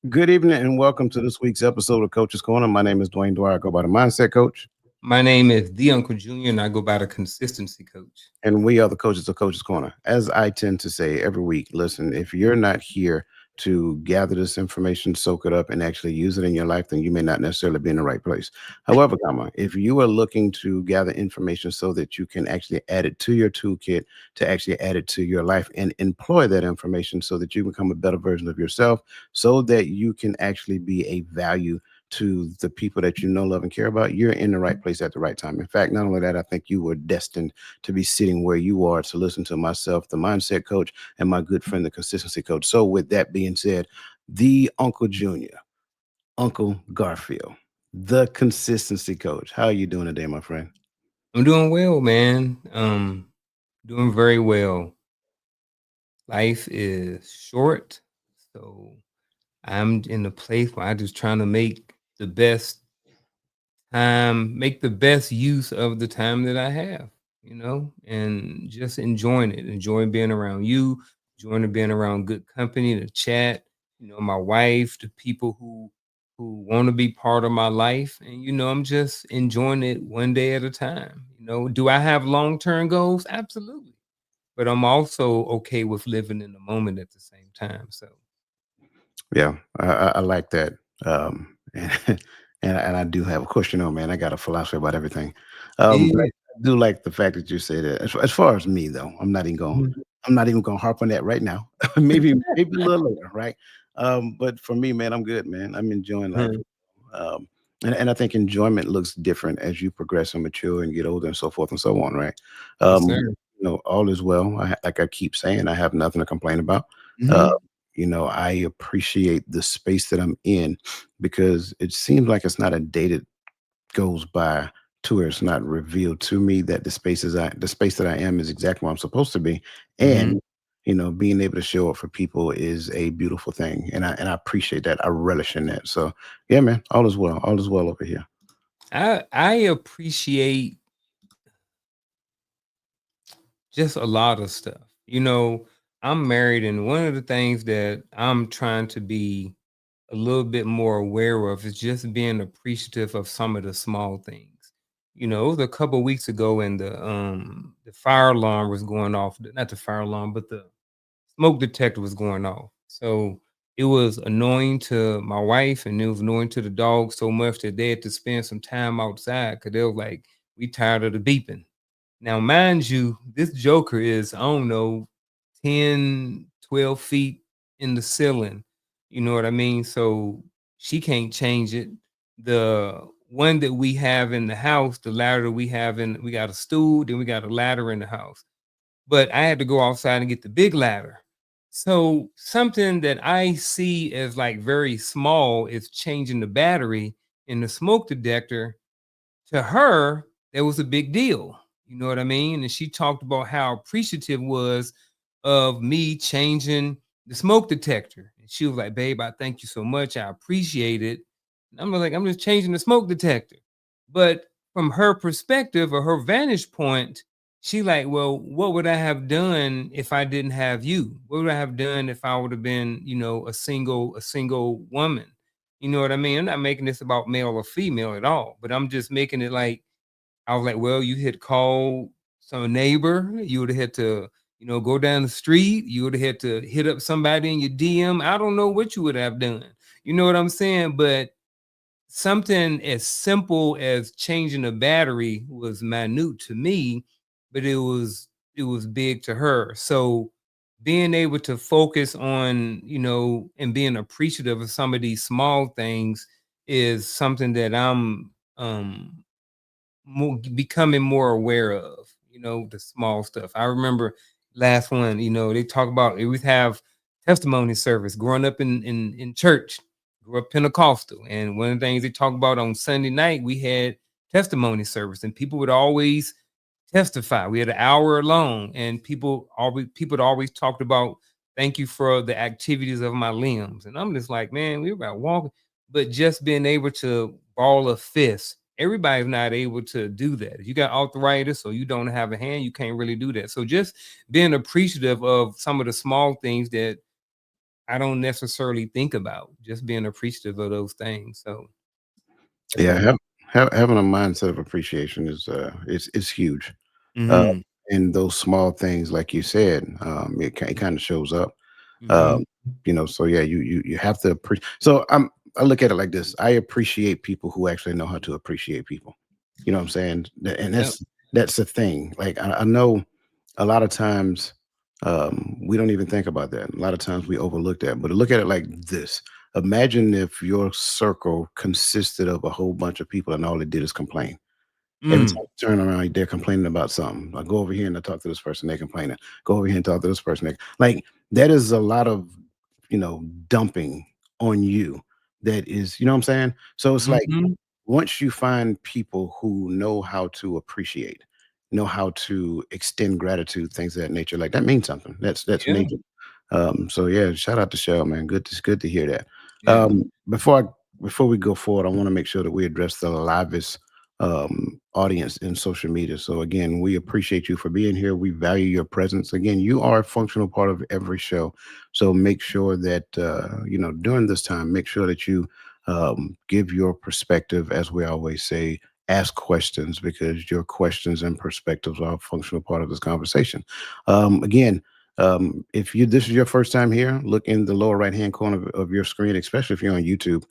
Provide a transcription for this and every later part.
Good evening and welcome to this week's episode of Coach's Corner. My name is Dwayne Dwyer. I go by the Mindset Coach, My name is the Uncle Junior, and I go by the consistency coach. and we are the coaches of Coach's Corner. As I tend to say every week, listen, if you're not here to gather this information, soak it up, and actually use it in your life, then you may not necessarily be in the right place. However, if you are looking to gather information so that you can actually add it to your toolkit, to actually add it to your life and employ that information so that you become a better version of yourself, so that you can actually be a value to the people that you know, love, and care about, you're in the right place at the right time. In fact, not only that, I think you were destined to be sitting where you are to listen to myself, the mindset coach, and my good friend, the consistency coach. So, with that being said, the Uncle Junior, Uncle Garfield, the consistency coach. How are you doing today, my friend? I'm doing well, man. Doing very well. Life is short, so I'm in a place where I'm just trying to make the best use of the time that I have, and just enjoying it, enjoying being around you, enjoying being around good company, the chat, my wife, the people who want to be part of my life. And I'm just enjoying it one day at a time. Do I have long-term goals? Absolutely. But I'm also okay with living in the moment at the same time. So Yeah, I like that. And, and I do have, of course, man, I got a philosophy about everything. But yeah. I do like the fact that you say that. As far as me, though, I'm not even gonna harp on that right now. Maybe a little later, right? But for me, man, I'm good, man. I'm enjoying life. Mhm. Um, and I think enjoyment looks different as you progress and mature and get older and so forth and so on, right? Yes, Um, sir. all is well. Like I keep saying, I have nothing to complain about. Uh, Mhm. I appreciate the space that I'm in because it seems like it's not a day that goes by to where it's not revealed to me that the space that I am is exactly where I'm supposed to be. Mhm. And being able to show up for people is a beautiful thing. And I appreciate that. I relish in that. So yeah, man, all is well. All is well over here. I appreciate just a lot of stuff. I'm married, and one of the things that I'm trying to be a little bit more aware of is just being appreciative of some of the small things. It was a couple weeks ago, and the fire alarm was going off. Not the fire alarm, but the smoke detector was going off. So it was annoying to my wife, and it was annoying to the dog so much that they had to spend some time outside because they were like, "We tired of the beeping." Now, mind you, this joker is, I don't know, 10, 12 feet in the ceiling. You know what I mean? So she can't change it. The one that we have in the house, the ladder we got a stool, then we got a ladder in the house. But I had to go outside and get the big ladder. So something that I see as like very small is changing the battery in the smoke detector. To her, that was a big deal. You know what I mean? And she talked about how appreciative was of me changing the smoke detector. And she was like, "Babe, I thank you so much. I appreciate it." And I'm like, "I'm just changing the smoke detector." But from her perspective or her vantage point, she like, "Well, what would I have done if I didn't have you? What would I have done if I would have been, a single woman?" You know what I mean? I'm not making this about male or female at all, but I'm just making it like, I was like, well, you had called some neighbor, you would have had to, go down the street, you would have had to hit up somebody in your DM. I don't know what you would have done. You know what I'm saying? But something as simple as changing a battery was minute to me, but it was big to her. So being able to focus on, and being appreciative of some of these small things is something that I'm becoming more aware of, the small stuff. I remember last one, they talk about we have testimony service growing up in church, grew up Pentecostal. And one of the things they talk about on Sunday night, we had testimony service, and people would always testify. We had an hour long, and people had always talked about, thank you for the activities of my limbs. And I'm just like, man, we were about walking, but just being able to ball a fist. Everybody's not able to do that. If you got arthritis or you don't have a hand, you can't really do that. So just being appreciative of some of the small things that I don't necessarily think about, just being appreciative of those things. So that's Yeah, what I'm. having a mindset of appreciation is huge. Uh, Mhm. and those small things, like you said, it kind of shows up. Mhm. Um, so yeah, you have to appreciate. So I look at it like this: I appreciate people who actually know how to appreciate people. You know what I'm saying? And Yep. that's the thing. Like I know a lot of times we don't even think about that. A lot of times we overlook that. But look at it like this: imagine if your circle consisted of a whole bunch of people and all they did is complain. Every Mm. time you turn around, they're complaining about something. I go over here and I talk to this person, they're complaining. Go over here and talk to this person. Like that is a lot of, dumping on you. That is, you know what I'm saying? So it's like Mhm. once you find people who know how to appreciate, know how to extend gratitude, things of that nature, like that means something. That's Yeah. major. So yeah, shout out to Shell, man. Good to hear that. Yeah. Before we go forward, I want to make sure that we address the livest audience in social media. So again, we appreciate you for being here. We value your presence. Again, you are a functional part of every show. So make sure that during this time, make sure that you give your perspective, as we always say. Ask questions because your questions and perspectives are a functional part of this conversation. Again, if you this is your first time here, look in the lower right hand corner of your screen, especially if you're on YouTube.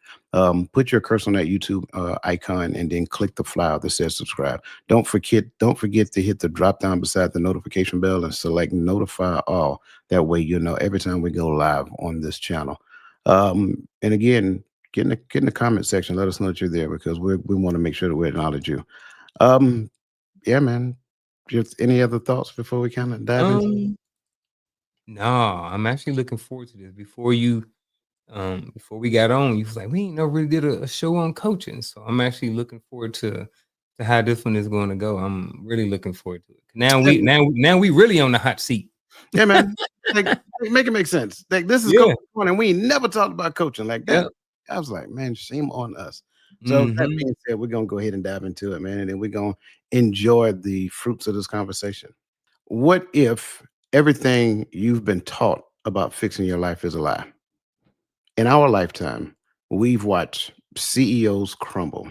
Put your cursor on that YouTube icon and then click the flower that says subscribe. Don't forget to hit the drop down beside the notification bell and select notify all. That way you'll know every time we go live on this channel. And again, get in the comment section. Let us know that you're there because we want to make sure that we acknowledge you. Um, yeah, man. Just any other thoughts before we kind of dive into? Um, no, I'm actually looking forward to this. Before we got on, you was like, we ain't never really did a show on coaching. So I'm actually looking forward to how this one is going to go. I'm really looking forward to it. Now we really on the hot seat. Yeah, man. Like, make it make sense. Like, this is Yeah. Coach Corner, and we ain't never talked about coaching like that. Yep. I was like, man, shame on us. So that Mhm. being said, we're gonna go ahead and dive into it, man, and then we're gonna enjoy the fruits of this conversation. What if everything you've been taught about fixing your life is a lie? In our lifetime, we've watched CEOs crumble,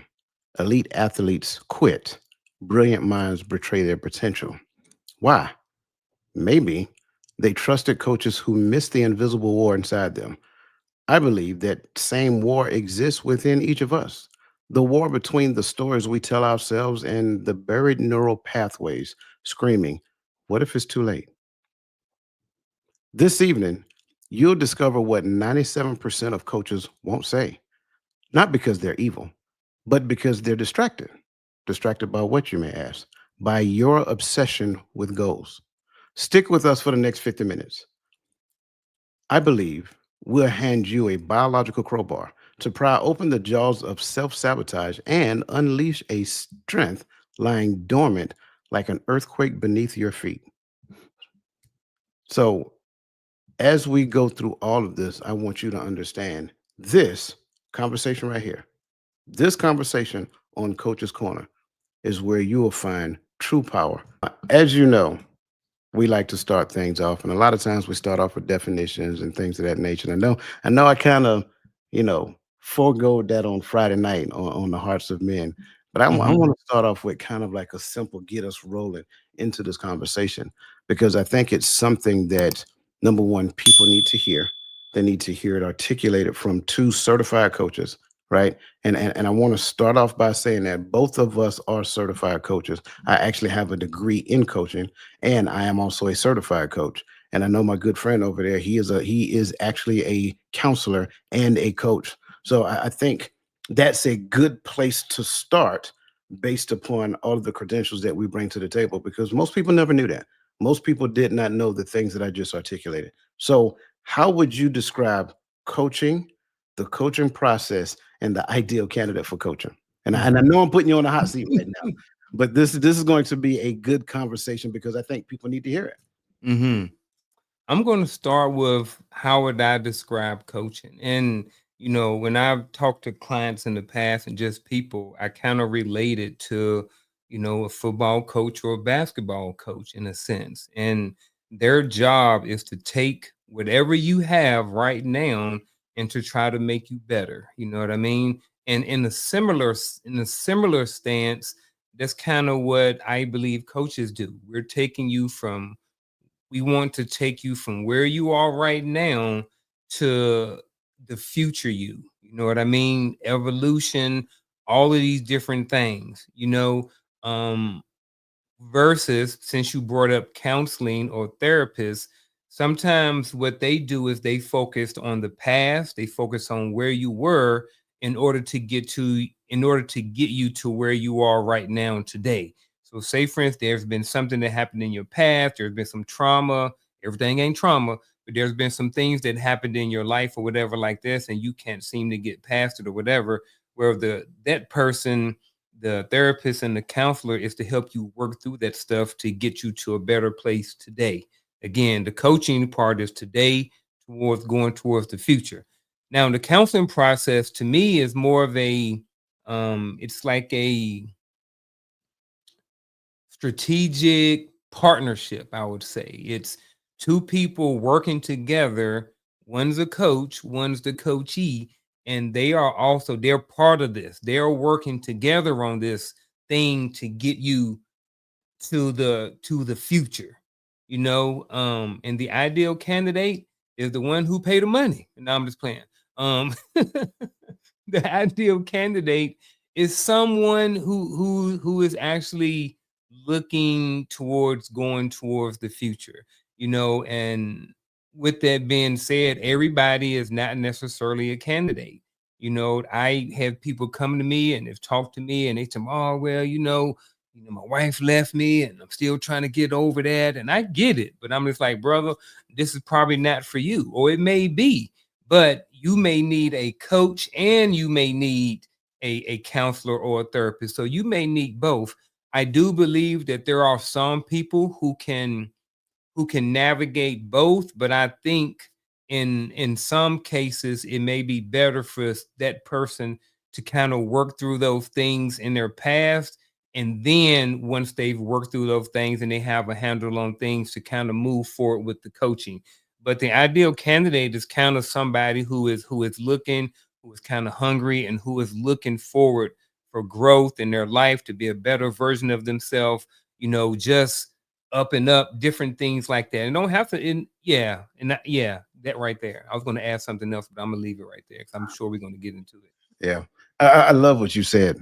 elite athletes quit, brilliant minds betray their potential. Why? Maybe they trusted coaches who missed the invisible war inside them. I believe that same war exists within each of us. The war between the stories we tell ourselves and the buried neural pathways screaming, what if it's too late? This evening, you'll discover what 97% of coaches won't say, not because they're evil, but because they're distracted. Distracted by what, you may ask? By your obsession with goals. Stick with us for the next 50 minutes. I believe we'll hand you a biological crowbar to pry open the jaws of self sabotage and unleash a strength lying dormant like an earthquake beneath your feet. So, as we go through all of this, I want you to understand this conversation right here. This conversation on Coach's Corner is where you will find true power. As you know, we like to start things off, and a lot of times we start off with definitions and things of that nature. And I know, I kind of, forego that on Friday night on the Hearts of Men, but I Mhm. want to start off with kind of like a simple get us rolling into this conversation because I think it's something that number one people need to hear. They need to hear it articulated from two certified coaches, right? And I want to start off by saying that both of us are certified coaches. I actually have a degree in coaching and I am also a certified coach. And I know my good friend over there. He is actually a counselor and a coach. So I think that's a good place to start based upon all of the credentials that we bring to the table because most people never knew that. Most people did not know the things that I just articulated. So how would you describe coaching, the coaching process, and the ideal candidate for coaching? And I know I'm putting you on the hot seat right now, but this is going to be a good conversation because I think people need to hear it. Mhm. I'm going to start with how would I describe coaching? And when I've talked to clients in the past and just people, I kind of relate it to, a football coach or a basketball coach in a sense. And their job is to take whatever you have right now and to try to make you better. You know what I mean? And in a similar stance, that's kind of what I believe coaches do. We want to take you from where you are right now to the future you. You know what I mean? Evolution, all of these different things, um versus, since you brought up counseling or therapists, sometimes what they do is they focused on the past, they focus on where you were in order to get you to where you are right now today. So say for instance there's been something that happened in your past, there's been some trauma. Everything ain't trauma, but there's been some things that happened in your life or whatever like this, and you can't seem to get past it or whatever, where that person, the therapist and the counselor, is to help you work through that stuff to get you to a better place today. Again, the coaching part is today towards going towards the future. Now, the counseling process to me is more of it's like a strategic partnership, I would say. It's two people working together. One's a coach, one's the coachee, and they're part of this. They're working together on this thing to get you to the future. And the ideal candidate is the one who paid the money. And I'm just playing. The ideal candidate is someone who is actually looking towards going towards the future. And with that being said, everybody is not necessarily a candidate. I have people come to me and they've talked to me and they say, oh well, my wife left me and I'm still trying to get over that. And I get it, but I'm just like, brother, this is probably not for you. Or it may be, but you may need a coach and you may need a counselor or a therapist. So you may need both. I do believe that there are some people who can navigate both, but I think in some cases it may be better for that person to kind of work through those things in their past, and then once they've worked through those things and they have a handle on things, to kind of move forward with the coaching. But the ideal candidate is kind of somebody who is looking, who is kind of hungry, and who is looking forward for growth in their life, to be a better version of themselves, just up and up, different things like that. And don't have to, yeah, yeah, that right there. I was going to add something else, but I'm gonna leave it right there because I'm sure we're going to get into it. Yeah. I love what you said.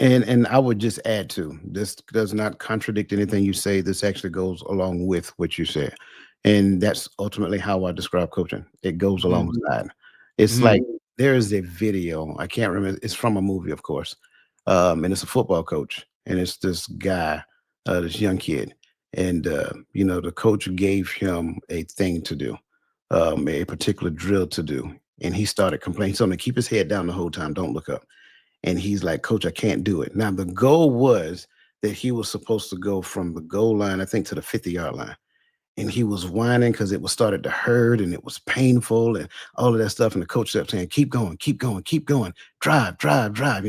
And I would just add to this, does not contradict anything you say. This actually goes along with what you said. And that's ultimately how I describe coaching. It goes Mhm, alongside. It's like mhm, there is a video, I can't remember, it's from a movie, of course. And it's a football coach, and it's this guy, this young kid. And the coach gave him a thing to do, a particular drill to do. And he started complaining. He told him to keep his head down the whole time, don't look up. And he's like, Coach, I can't do it. Now, the goal was that he was supposed to go from the goal line, I think, to the 50-yard line. And he was whining because it was started to hurt and it was painful and all of that stuff. And the coach kept saying, keep going, keep going, keep going, drive, drive, drive.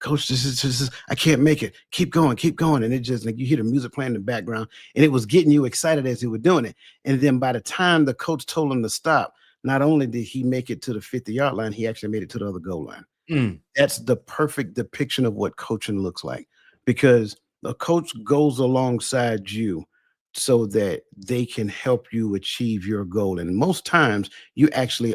Coach, this is, I can't make it. Keep going, keep going. And it just like you hear the music playing in the background, and it was getting you excited as he was doing it. And then by the time the coach told him to stop, not only did he make it to the 50-yard line, he actually made it to the other goal line. mm, That's the perfect depiction of what coaching looks like, because a coach goes alongside you so that they can help you achieve your goal. And most times you actually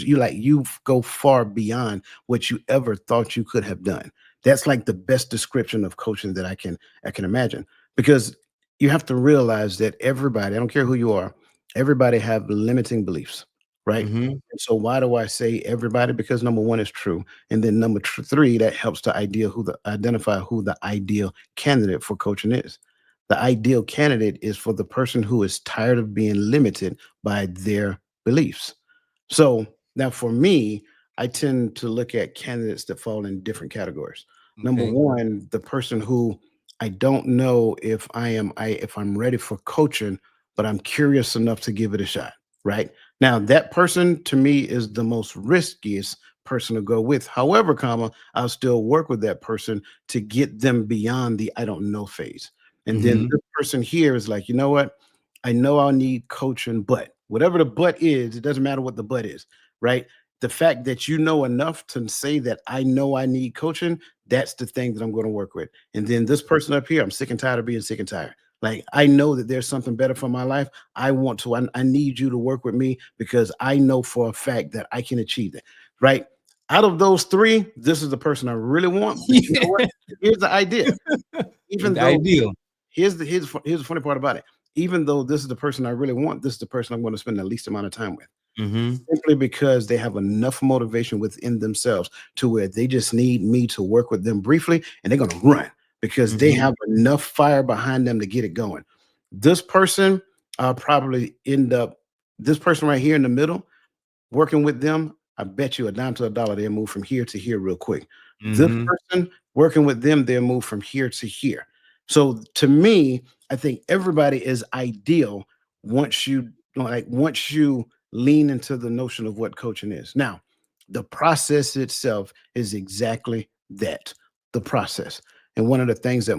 you go far beyond what you ever thought you could have done. That's like the best description of coaching that I can imagine, because you have to realize that everybody, I don't care who you are, everybody have limiting beliefs, right? mhm, And so why do I say everybody? Because number one is true, and then number three, that helps to identify who the ideal candidate for coaching is. The ideal candidate is for the person who is tired of being limited by their beliefs. So now for me, I tend to look at candidates that fall in different categories. Number okay, one, the person who I don't know if I'm ready for coaching, but I'm curious enough to give it a shot. Right. Now, that person to me is the most riskiest person to go with. However, I'll still work with that person to get them beyond the I don't know phase. And then mhm, this person here is like, you know what? I know I'll need coaching, but Whatever the but is, it doesn't matter what the but is, right? The fact that you know enough to say that I know I need coaching, that's the thing that I'm going to work with. And then this person up here, I'm sick and tired of being sick and tired. Like, I know that there's something better for my life. I need you to work with me because I know for a fact that I can achieve it, right? Out of those three, this is the person I really want. But you know what? Yeah. Here's the idea. Even The though ideal. here's the funny part about it. Even though this is the person I really want, this is the person I'm going to spend the least amount of time with, Mhm. simply because they have enough motivation within themselves to where they just need me to work with them briefly and they're going to run because they Mhm. have enough fire behind them to get it going. This person, I'll probably end up, this person right here in the middle, working with them, I bet you a dime to a dollar they'll move from here to here real quick. This Mhm. person, working with them, they'll move from here to here. So to me, I think everybody is ideal once you lean into the notion of what coaching is. Now, the process itself is exactly that, the process. And one of the things that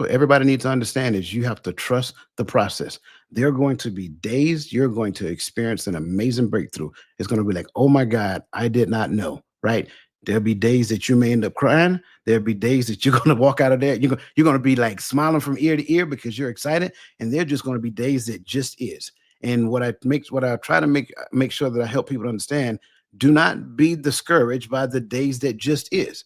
everybody needs to understand is you have to trust the process. There are going to be days you're going to experience an amazing breakthrough. It's going to be like, oh my God, I did not know, right? There'll be days that you may end up crying. There'll be days that you're going to walk out of there. You're going to be like smiling from ear to ear because you're excited. And there are just going to be days that just is. And what I try to make sure that I help people understand, do not be discouraged by the days that just is.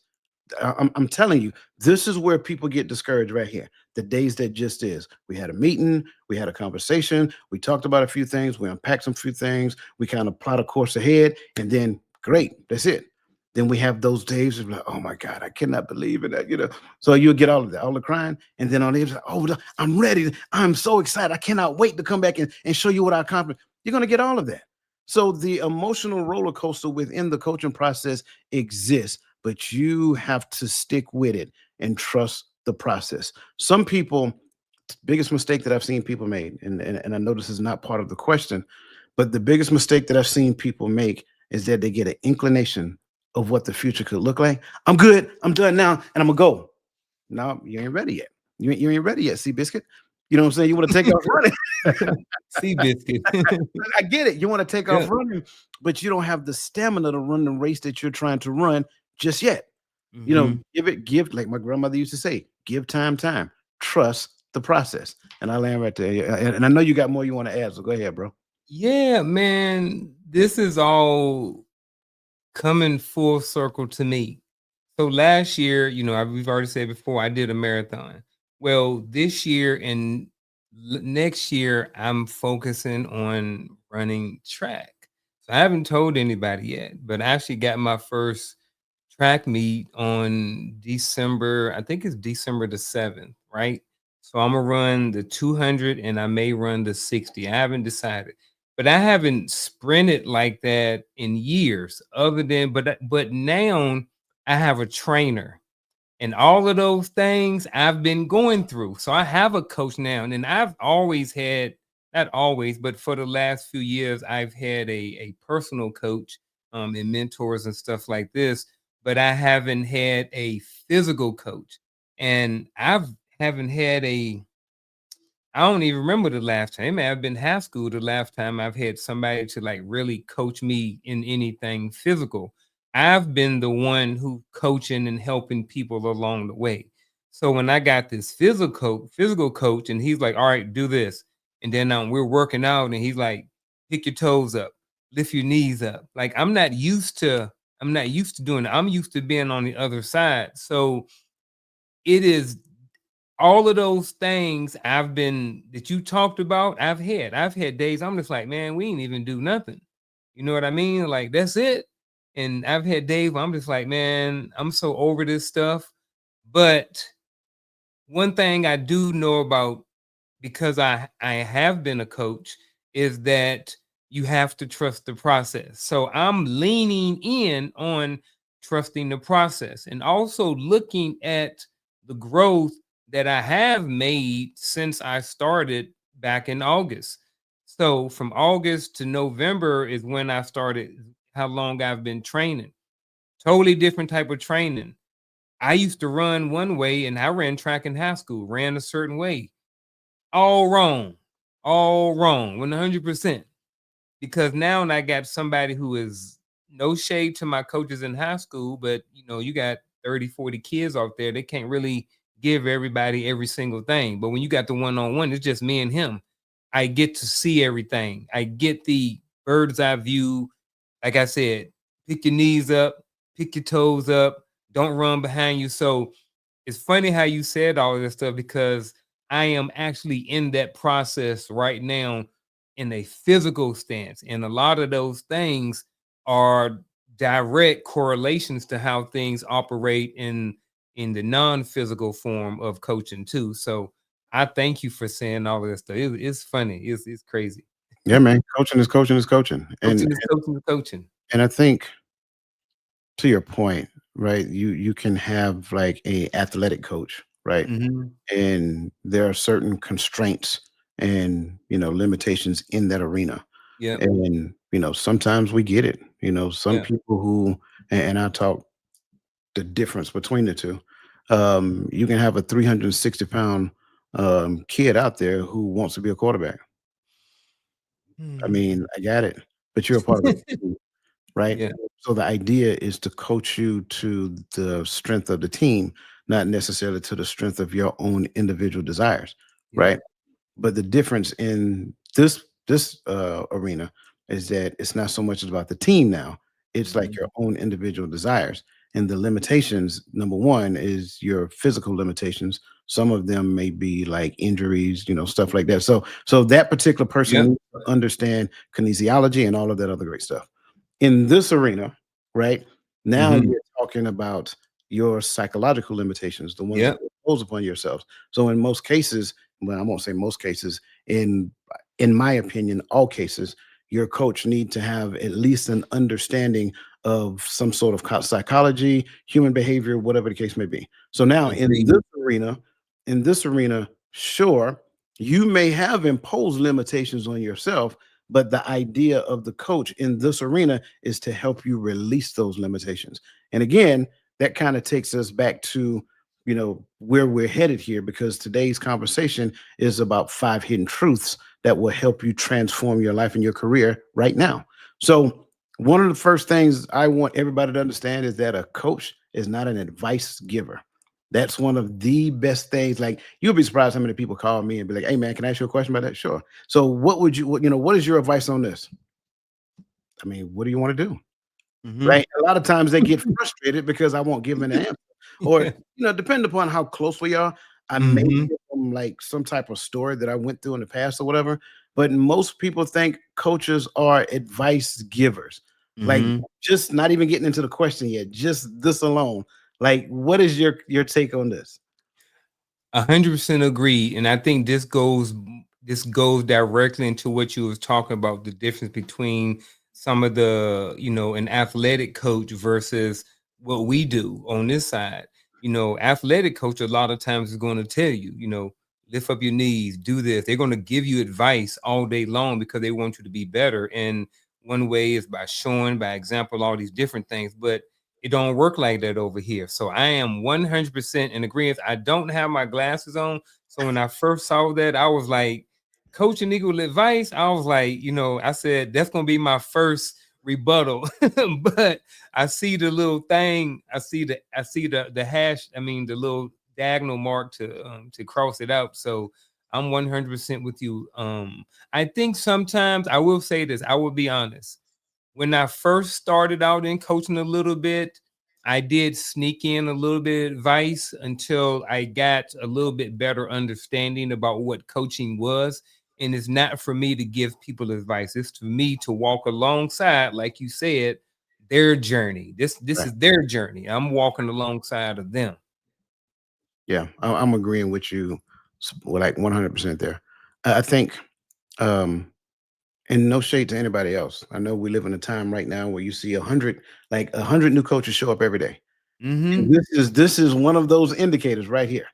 I'm telling you, this is where people get discouraged right here. The days that just is. We had a meeting, we had a conversation, we talked about a few things, we unpacked some few things, we kind of plot a course ahead, and then great, that's it. Then we have those days of like, oh my God, I cannot believe it. So you'll get all of that, all the crying, and then on the other side, oh, I'm ready. I'm so excited. I cannot wait to come back and show you what I accomplished. You're gonna get all of that. So the emotional roller coaster within the coaching process exists, but you have to stick with it and trust the process. Some people, biggest mistake that I've seen people made, and I know this is not part of the question, but the biggest mistake that I've seen people make is that they get an inclination of what the future could look like. I'm good. I'm done now, and I'm gonna go. No, you ain't ready yet. You ain't ready yet, see biscuit. You know what I'm saying? You want to take off running. Seabiscuit. I get it. You want to take Yeah. off running, but you don't have the stamina to run the race that you're trying to run just yet. Mhm. Give like my grandmother used to say, give time, trust the process. And I land right there. Yeah, and I know you got more you want to add, so go ahead, bro. Yeah, man, this is all coming full circle to me. So last year, we've already said before, I did a marathon. Well, this year and next year, I'm focusing on running track. So I haven't told anybody yet, but I actually got my first track meet on December, I think it's December the 7th, right? So I'm gonna run the 200 and I may run the 60. I haven't decided. But I haven't sprinted like that in years other than but now I have a trainer and all of those things I've been going through. So I have a coach now, and then I've always had, not always, but for the last few years, I've had a personal coach and mentors and stuff like this. But I haven't had a physical coach, and haven't had a, I don't even remember the last time. It may have been high school the last time I've had somebody to like really coach me in anything physical. I've been the one who coaching and helping people along the way. So when I got this physical coach, and he's like, "All right, do this," and then we're working out, and he's like, "Pick your toes up, lift your knees up." Like I'm not used to doing it. I'm used to being on the other side. So it is all of those things that you talked about, I've had days I'm just like, man, we ain't even do nothing. You know what I mean? Like that's it. And I've had days where I'm just like, man, I'm so over this stuff. But one thing I do know about, because I have been a coach, is that you have to trust the process. So I'm leaning in on trusting the process and also looking at the growth that I have made since I started back in August. So from August to November is when I started, how long I've been training. Totally different type of training. I used to run one way, and I ran track in high school, ran a certain way. All wrong. All wrong. 100%. because now I got somebody who is no shade to my coaches in high school, but you got 30, 40 kids out there. They can't really give everybody every single thing. But when you got the one-on-one, it's just me and him. I get to see everything. I get the bird's eye view. Like I said, pick your knees up, pick your toes up, don't run behind you. So it's funny how you said all of this stuff because I am actually in that process right now in a physical stance. And a lot of those things are direct correlations to how things operate in the non-physical form of coaching too. So I thank you for saying all of this stuff. It's funny. It's crazy. Yeah, man. Coaching is coaching is coaching. Coaching is coaching is coaching. And I think to your point, right? You can have like a athletic coach, right? Mhm. And there are certain constraints and limitations in that arena. Yep. And sometimes we get it. Some Yeah. people who and I talk the difference between the two. You can have a 360-pound kid out there who wants to be a quarterback. I Hmm. mean, I got it, but you're a part of the team, right? Yeah. So the idea is to coach you to the strength of the team, not necessarily to the strength of your own individual desires, Yeah. right? But the difference in this arena is that it's not so much about the team now. It's like Mhm. your own individual desires. And the limitations, number one, is your physical limitations. Some of them may be like injuries, stuff like that. So that particular person Yep. needs to understand kinesiology and all of that other great stuff. In this arena, right? Now Mhm. you're talking about your psychological limitations, the ones that Yep. you impose upon yourself. So in most cases, well, I won't say most cases, in my opinion, all cases, your coach need to have at least an understanding of some sort of psychology, human behavior, whatever the case may be. So now Agreed. in this arena, sure, you may have imposed limitations on yourself, but the idea of the coach in this arena is to help you release those limitations. And again, that kind of takes us back to where we're headed here, because today's conversation is about 5 hidden truths that will help you transform your life and your career right now. So one of the first things I want everybody to understand is that a coach is not an advice giver. That's one of the best things. Like, you'll be surprised how many people call me and be like, "Hey man, can I ask you a question about that?" Sure. So what is your advice on this? I mean, what do you want to do? Mhm. Right? A lot of times they get frustrated because I won't give them an answer. Or, Yeah. depending upon how close we are, I may Mhm. give them like some type of story that I went through in the past or whatever. But most people think coaches are advice givers. Like, Mhm. just not even getting into the question yet, just this alone. Like, what is your take on this? 100% agree, and I think this goes directly into what you was talking about, the difference between some of the an athletic coach versus what we do on this side. Athletic coach a lot of times is going to tell you, lift up your knees, do this. They're going to give you advice all day long because they want you to be better. And one way is by showing by example all these different things, but it don't work like that over here. So I am 100% in agreement. I don't have my glasses on. So when I first saw that, I was like, coaching equal advice. I was like, I said, that's going to be my first rebuttal. But I see the little thing. I see the hash. I mean, the little diagonal mark to cross it out. So I'm 100% with you. I think sometimes I will say this. I will be honest, when I first started out in coaching a little bit, I did sneak in a little bit of advice until I got a little bit better understanding about what coaching was. And it's not for me to give people advice. It's for me to walk alongside, like you said, their journey. This Right. is their journey. I'm walking alongside of them. Yeah, I'm agreeing with you, like 100% there. I think, um, and no shade to anybody else. I know we live in a time right now where you see 100 new coaches show up every day. And Mm-hmm. this is one of those indicators right here.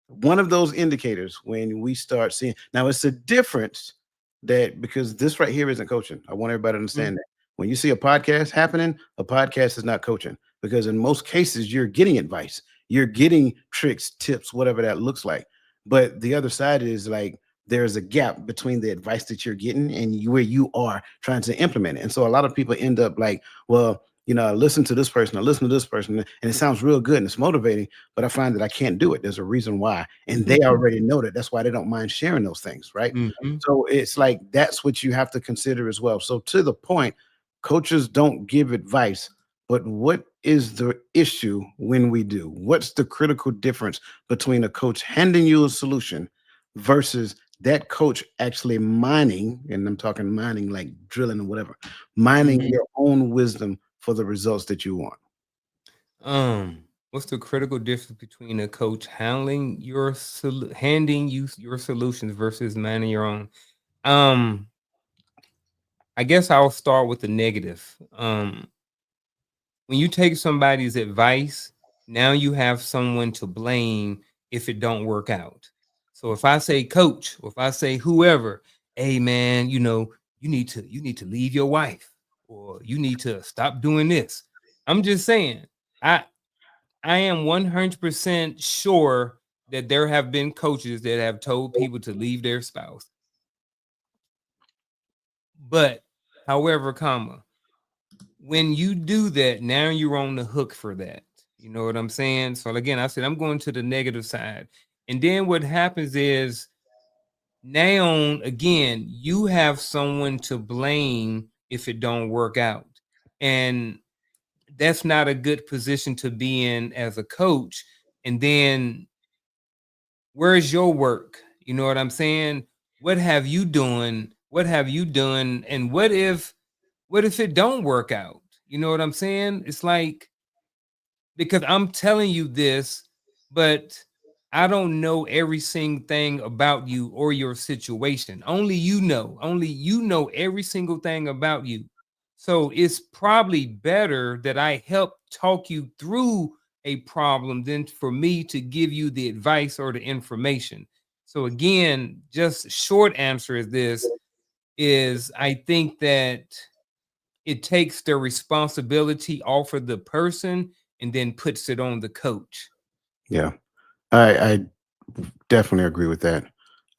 One of those indicators when we start seeing, now it's a difference, that because this right here isn't coaching. I want everybody to understand that. When you see a podcast happening, a podcast is not coaching, because in most cases you're getting advice, you're getting tricks, tips, whatever that looks like. But the other side is like, there's a gap between the advice that you're getting and where you are trying to implement it. And so a lot of people end up like, well, I listen to this person, I listen to this person, and it sounds real good and it's motivating, but I find that I can't do it. There's a reason why. And they already know that. That's why they don't mind sharing those things, right? Mhm. So it's like that's what you have to consider as well. So to the point, coaches don't give advice, but what is the issue when we do? What's the critical difference between a coach handing you a solution versus that coach actually mining, and I'm talking mining like drilling or whatever, mining Mhm. your own wisdom for the results that you want? What's the critical difference between a coach handling handing you your solutions versus managing your own? Um, I guess I'll start with the negative. When you take somebody's advice, now you have someone to blame if it don't work out. So if I say coach, or if I say whoever, hey man, you need to leave your wife, or you need to stop doing this. I'm just saying, I I am 100% sure that there have been coaches that have told people to leave their spouse. But however, when you do that, now you're on the hook for that. You know what I'm saying? So again, I said I'm going to the negative side. And then what happens is now again, you have someone to blame if it don't work out. And that's not a good position to be in as a coach. And then where's your work? You know what I'm saying? What have you doing? What have you done? And what if it don't work out? You know what I'm saying? It's like, because I'm telling you this, but I don't know every single thing about you or your situation. Only you know every single thing about you. So it's probably better that I help talk you through a problem than for me to give you the advice or the information. So again, just short answer is this is I think that it takes the responsibility off of the person and then puts it on the coach. Yeah, I definitely agree with that.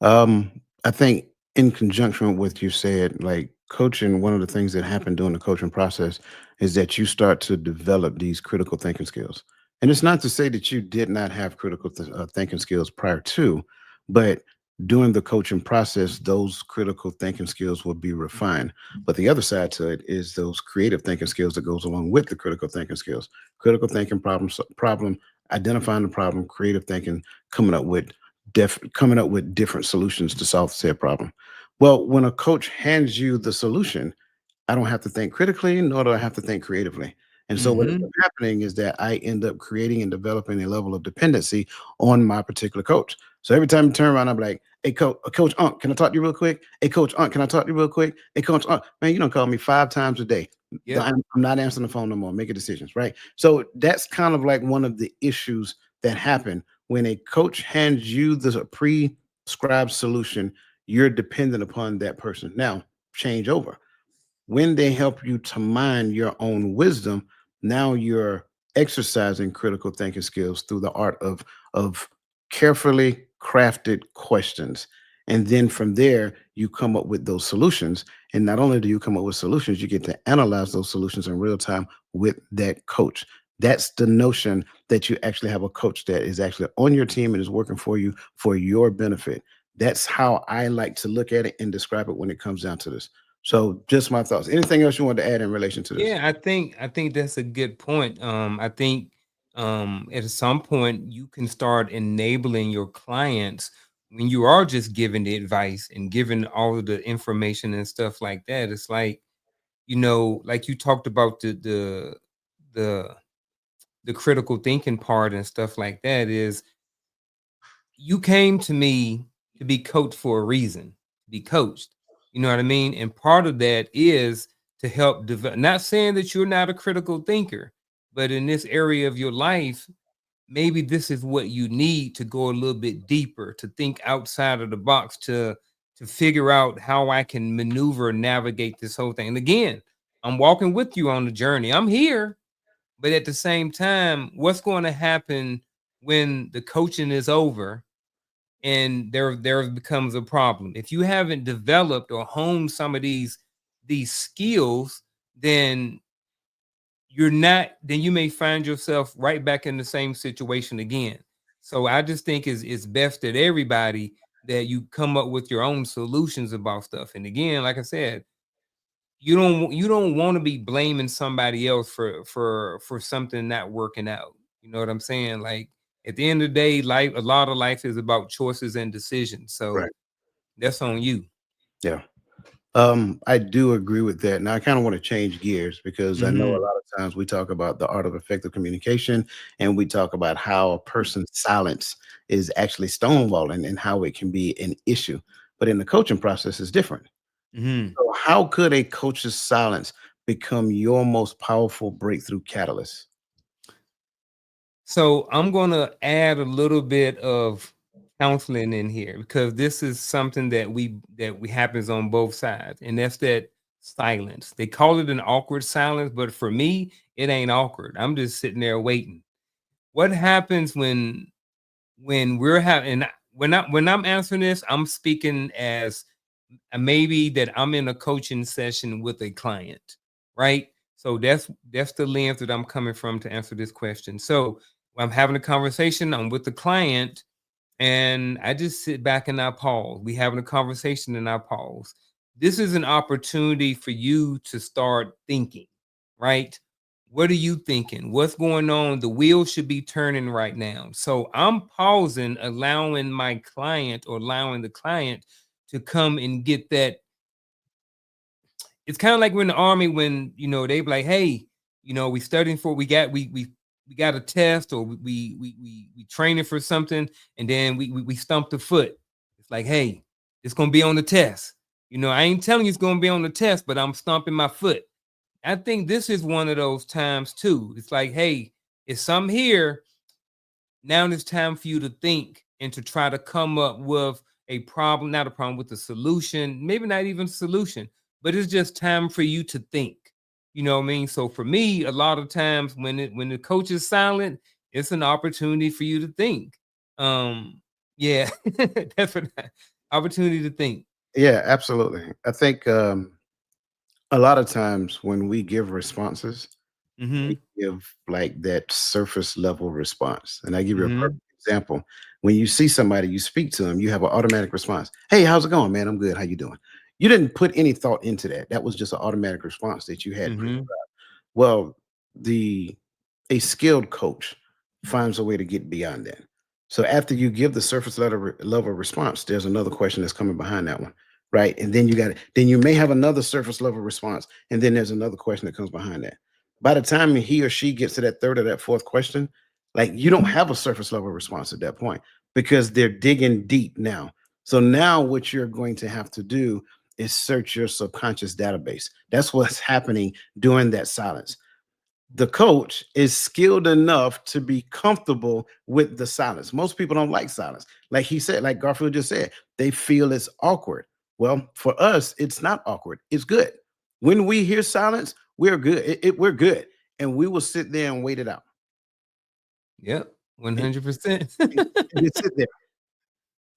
Um, I think in conjunction with what you said, like coaching, one of the things that happened during the coaching process is that you start to develop these critical thinking skills. And it's not to say that you did not have critical thinking skills prior to, but during the coaching process, those critical thinking skills will be refined. But the other side to it is those creative thinking skills that goes along with the critical thinking skills. Critical thinking, problem, identifying the problem, creative thinking, coming up with coming up with different solutions to solve said problem. Well, when a coach hands you the solution, I don't have to think critically, nor do I have to think creatively. And so what ends Mhm. up happening is that I end up creating and developing a level of dependency on my particular coach. So every time you turn around, I'm like, hey, coach Unc, can I talk to you real quick? Hey, coach Unc, can I talk to you real quick? Hey, coach Unc, man, you don't call me 5 times a day. Yep. I'm not answering the phone no more, making decisions, right? So that's kind of like one of the issues that happen when a coach hands you the prescribed solution, you're dependent upon that person. Now, change over when they help you to mine your own wisdom, now you're exercising critical thinking skills through the art of carefully crafted questions. And then from there, you come up with those solutions. And not only do you come up with solutions, you get to analyze those solutions in real time with that coach. That's the notion that you actually have a coach that is actually on your team and is working for you for your benefit. That's how I like to look at it and describe it when it comes down to this. So just my thoughts. Anything else you want to add in relation to this? Yeah, I think that's a good point. I think at some point you can start enabling your clients when you are just giving the advice and giving all of the information and stuff like that. It's like, like you talked about the the critical thinking part and stuff like that is you came to me to be coached for a reason, to be coached. You know what I mean? And part of that is to help develop, not saying that you're not a critical thinker, but in this area of your life, maybe this is what you need to go a little bit deeper, to think outside of the box, to figure out how I can maneuver and navigate this whole thing. And again, I'm walking with you on the journey. I'm here, but at the same time, what's going to happen when the coaching is over and there becomes a problem. If you haven't developed or honed some of these skills, then you're not then you may find yourself right back in the same situation again. So I just think it's best that everybody that you come up with your own solutions about stuff. And again, like I said, you don't want to be blaming somebody else for something not working out. You know what I'm saying? Like at the end of the day, life a lot of life is about choices and decisions. So Right. that's on you. Yeah. I do agree with that. Now I kind of want to change gears because I know a Mhm. lot of times we talk about the art of effective communication and we talk about how a person's silence is actually stonewalling and how it can be an issue. But in the coaching process, it's different. Mhm. So how could a coach's silence become your most powerful breakthrough catalyst? So I'm gonna add a little bit of counseling in here because this is something that we happens on both sides, and that's that silence. They call it an awkward silence, but for me, it ain't awkward. I'm just sitting there waiting. What happens when we're having when I'm answering this, I'm speaking as maybe that I'm in a coaching session with a client, right? So that's the lens that I'm coming from to answer this question. So I'm having a conversation, I'm with the client, and I just sit back and I pause. We having a conversation and I pause. This is an opportunity for you to start thinking, right? What are you thinking? What's going on? The wheel should be turning right now. So I'm pausing, allowing my client or allowing the client to come and get that. It's kind of like we're in the army when they be like, hey, we studying for we got a test, or we training for something, and then we stump the foot. It's like, hey, it's gonna be on the test. I ain't telling you it's gonna be on the test, but I'm stomping my foot. I think this is one of those times too. It's like, hey, it's something here. Now it's time for you to think and to try to come up with a problem, not a problem, with a solution, maybe not even a solution, but it's just time for you to think. You know what I mean? So for me, a lot of times when the coach is silent, it's an opportunity for you to think. Yeah, that's an opportunity to think. Yeah, absolutely. I think a lot of times when we give responses, we Mm-hmm. give like that surface level response. And I give you a Mm-hmm. perfect example. When you see somebody, you speak to them, you have an automatic response. Hey, how's it going, man? I'm good. How you doing? You didn't put any thought into that. That was just an automatic response that you had. Mm-hmm. Well, the a skilled coach finds a way to get beyond that. So after you give the surface level response, there's another question that's coming behind that one, right? And then then you may have another surface level response, and then there's another question that comes behind that. By the time he or she gets to that third or that fourth question, like you don't have a surface level response at that point because they're digging deep now. So now what you're going to have to do is search your subconscious database. That's what's happening during that silence. The coach is skilled enough to be comfortable with the silence. Most people don't like silence. Like he said, like Garfield just said, they feel it's awkward. Well, for us, it's not awkward. It's good. When we hear silence, we're good. We're good. And we will sit there and wait it out. Yep. And, 100%. and just sit there.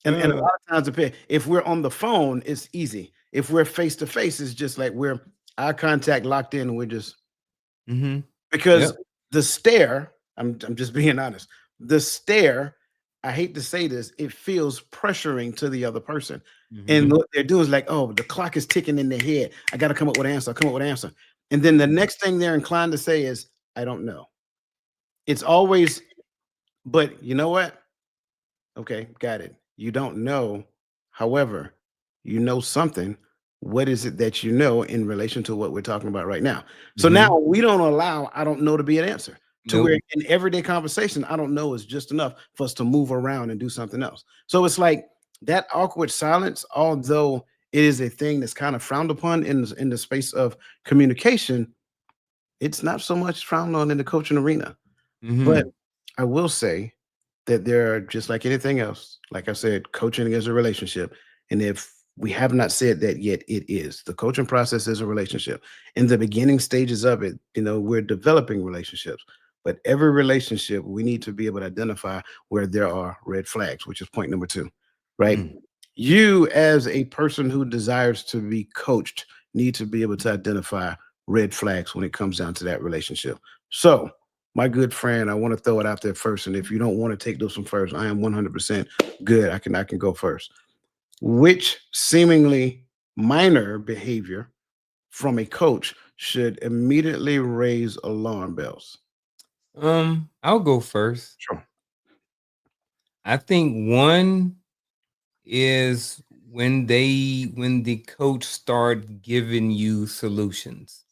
And a uh, lot of times, if we're on the phone, it's easy. If we're face to face, it's just like we're eye contact locked in and we're just mm-hmm. because Yep. the stare, I'm just being honest, the stare, I hate to say this, it feels pressuring to the other person. And Mm-hmm. what they're doing is like, oh, the clock is ticking in their head. I got to come up with an answer. Come up with an answer. And then the next thing they're inclined to say is, I don't know. It's always, but you know what? Okay, got it. You don't know. However, you know something. What is it that you know in relation to what we're talking about right now? So Mm-hmm. now we don't allow I don't know to be an answer to where Nope. in everyday conversation, I don't know is just enough for us to move around and do something else. So it's like that awkward silence, although it is a thing that's kind of frowned upon in the space of communication, it's not so much frowned on in the coaching arena. But Mhm. I will say that there are just like anything else, like I said, coaching is a relationship. And if we have not said that yet, it is. The coaching process is a relationship. In the beginning stages of it, we're developing relationships. But every relationship, we need to be able to identify where there are red flags, which is point number two. right? Mm. You, as a person who desires to be coached, need to be able to identify red flags when it comes down to that relationship. So, my good friend, I want to throw it out there first. And if you don't want to take this one first, I am 100% good. I can go first. Which seemingly minor behavior from a coach should immediately raise alarm bells? I'll go first. Sure. I think one is when the coach start giving you solutions.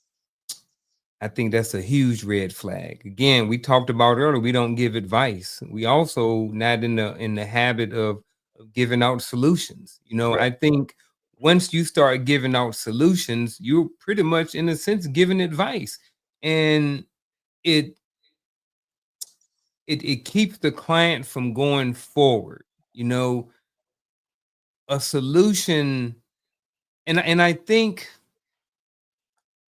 I think that's a huge red flag. Again, we talked about earlier, we don't give advice. We also not in the habit of giving out solutions. You know, Right. I think once you start giving out solutions, you're pretty much in a sense giving advice. And it it keeps the client from going forward. You know, a solution, and I think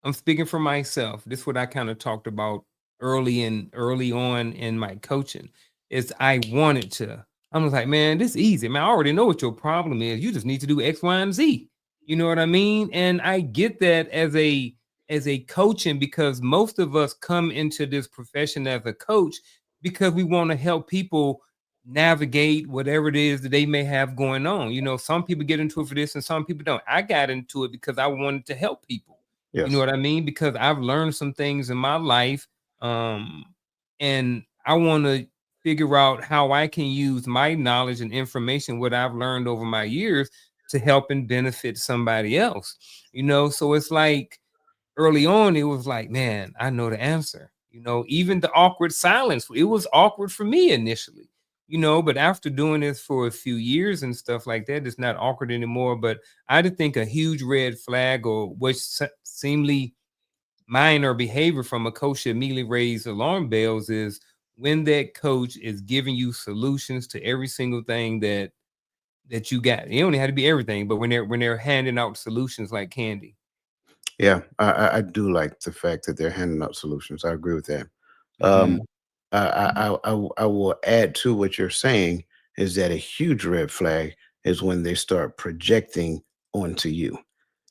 I'm speaking for myself. This is what I kind of talked about early on in my coaching. Is I wanted to. I was like, man, this is easy. Man, I already know what your problem is. You just need to do X, Y, and Z. You know what I mean? And I get that as a coaching because most of us come into this profession as a coach because we want to help people navigate whatever it is that they may have going on. You know, some people get into it for this and some people don't. I got into it because I wanted to help people. You know Yes. what I mean? Because I've learned some things in my life, um, and I want to figure out how I can use my knowledge and information, what I've learned over my years, to help and benefit somebody else. You know, so it's like early on, it was like, man, I know the answer. You know, even the awkward silence, it was awkward for me initially, you know, but after doing this for a few years and stuff like that, it's not awkward anymore. But I did think a huge red flag or what seemingly minor behavior from a coach should immediately raise alarm bells is when that coach is giving you solutions to every single thing that you got. It only had to be everything, but when they're handing out solutions like candy. Yeah, I do like the fact that they're handing out solutions. I agree with that. Um, Hmm. I will add to what you're saying is that a huge red flag is when they start projecting onto you.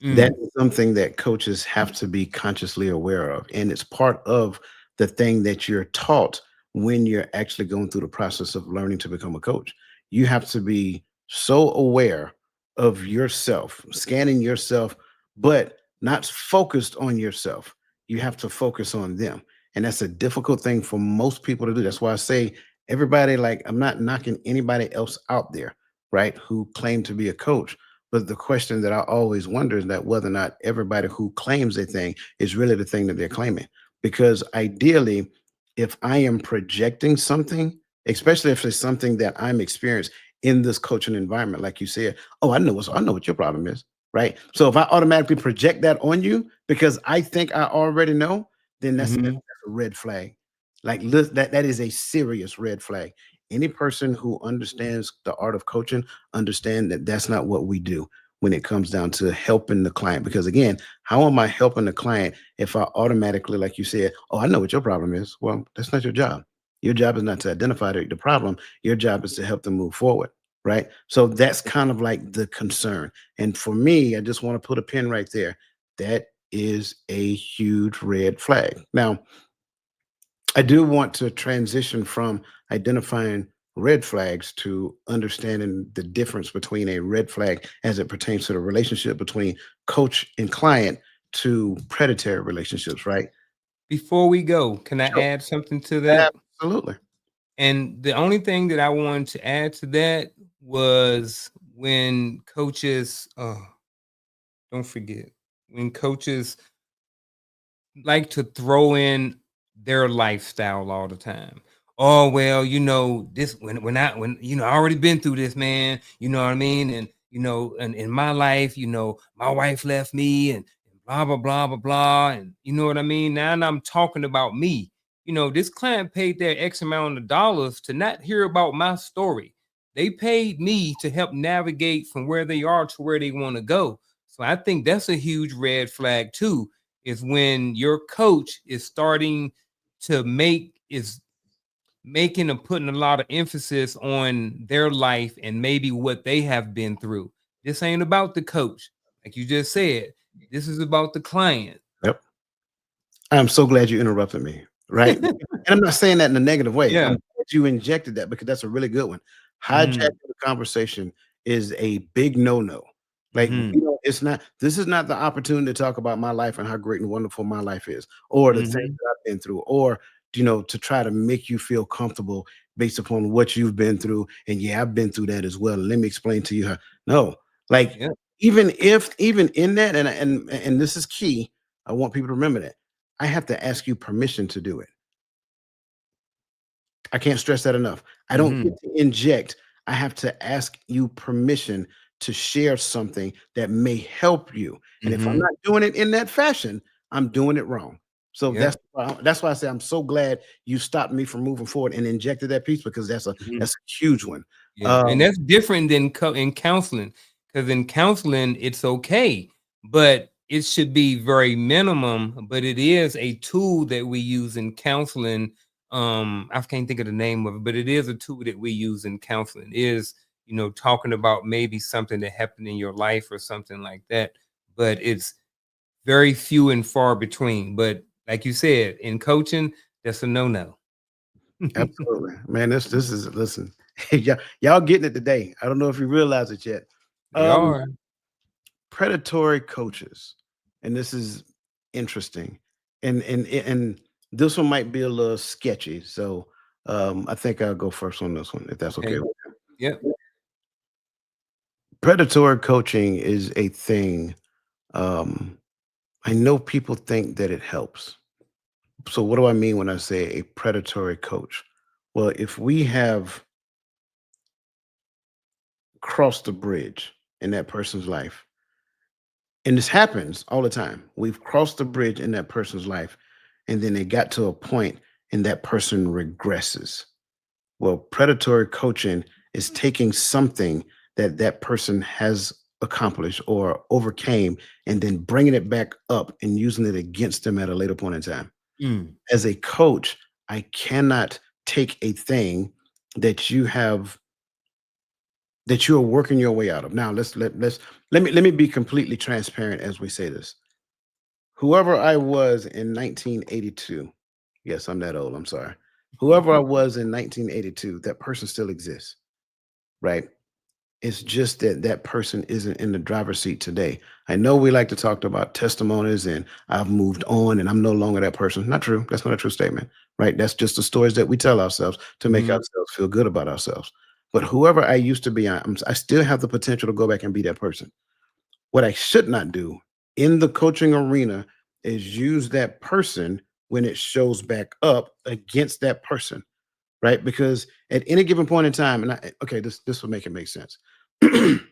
That Mm, is something that coaches have to be consciously aware of, and it's part of the thing that you're taught when you're actually going through the process of learning to become a coach. You have to be so aware of yourself, scanning yourself, but not focused on yourself. You have to focus on them. And that's a difficult thing for most people to do. That's why I say everybody, like, I'm not knocking anybody else out there, right, who claim to be a coach, but the question that I always wonder is that whether or not everybody who claims a thing is really the thing that they're claiming. Because ideally, if I am projecting something, especially if it's something that I'm experienced in this coaching environment, like you said, oh, I know what your problem is, right? So if I automatically project that on you because I think I already know, then that's hmm. a red flag. Like that is a serious red flag. Any person who understands the art of coaching understand that that's not what we do when it comes down to helping the client. Because again, how am I helping the client if I automatically, like you said, oh, I know what your problem is? Well, that's not your job. Your job is not to identify the problem. Your job is to help them move forward. Right. So that's kind of like the concern. And for me, I just want to put a pin right there. That is a huge red flag. Now, I do want to transition from identifying red flags to understanding the difference between a red flag as it pertains to the relationship between coach and client to predatory relationships, right? Before we go, can I Sure. add something to that? Absolutely. And the only thing that I wanted to add to that was when coaches, don't forget, when coaches like to throw in their lifestyle all the time. Oh well, you know this when you know I already been through this, man. You know what I mean, and you know, and in my life, you know, my wife left me, and blah blah blah blah blah, and you know what I mean. Now I'm talking about me. You know, this client paid their X amount of dollars to not hear about my story. They paid me to help navigate from where they are to where they want to go. So I think that's a huge red flag too is when your coach is starting to making or putting a lot of emphasis on their life and maybe what they have been through. This ain't about the coach, like you just said. This is about the client. Yep. I'm so glad you interrupted me, right? And I'm not saying that in a negative way. I'm Yeah. glad you injected that because that's a really good one. Hijacking Mhm. the conversation is a big no-no. Like we Mhm. don't, it's not, this is not the opportunity to talk about my life and how great and wonderful my life is, or the things Mhm. that I've been through, or to try to make you feel comfortable based upon what you've been through. And yeah, I've been through that as well. Let me explain to you how. No, like Yeah. even in that, and this is key. I want people to remember that I have to ask you permission to do it. I can't stress that enough. I don't get Mhm. to inject. I have to ask you permission to share something that may help you. And if I'm Mhm. not doing it in that fashion, I'm doing it wrong. So Yeah. that's why I say I'm so glad you stopped me from moving forward and injected that piece because Mhm. that's a huge one. Yeah, and Um, that's different than in counseling, because in counseling, it's okay, but it should be very minimum, but it is a tool that we use in counseling. I can't think of the name of it, but it is a tool that we use in counseling. It is, talking about maybe something that happened in your life or something like that, but it's very few and far between. But like you said, in coaching, that's a no-no. Absolutely, man. This is listen, y'all getting it today. I don't know if you realize it yet. They Um, are. predatory coaches, and this is interesting, and this one might be a little sketchy. So I think I'll go first on this one, if that's okay. Okay. Yep. Predatory coaching is a thing. Um, I know people think that it helps. So what do I mean when I say a predatory coach? Well, if we have crossed the bridge in that person's life, and this happens all the time. We've crossed the bridge in that person's life, and then it got to a point and that person regresses. Well, predatory coaching is taking something that that person has accomplished or overcame and then bringing it back up and using it against them at a later point in time. Mm. As a coach, I cannot take a thing that you have that you're working your way out of. Now, let me be completely transparent as we say this. Whoever I was in 1982, yes, I'm that old, I'm sorry. Whoever I was in 1982, that person still exists, right? It's just that that person isn't in the driver's seat today. I know we like to talk about testimonies and I've moved on and I'm no longer that person. Not true. That's not a true statement, right? That's just the stories that we tell ourselves to make Mhm. ourselves feel good about ourselves. But whoever I used to be, I still have the potential to go back and be that person. What I should not do in the coaching arena is use that person when it shows back up against that person, right? Because at any given point in time, okay, this will make it make sense. In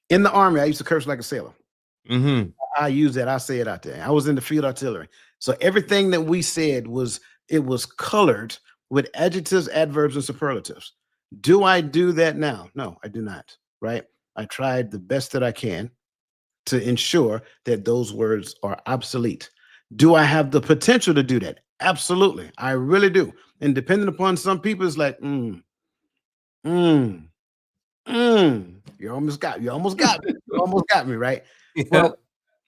the army, I used to curse like a sailor. Mhm. I use that. I say it out there. I was in the field artillery, so everything that we said was colored with adjectives, adverbs, and superlatives. Do I do that now? No, I do not. Right? I tried the best that I can to ensure that those words are obsolete. Do I have the potential to do that? Absolutely. I really do. And depending upon some people, it's like, mm, you almost got me. You almost got me, right? Yeah. Well,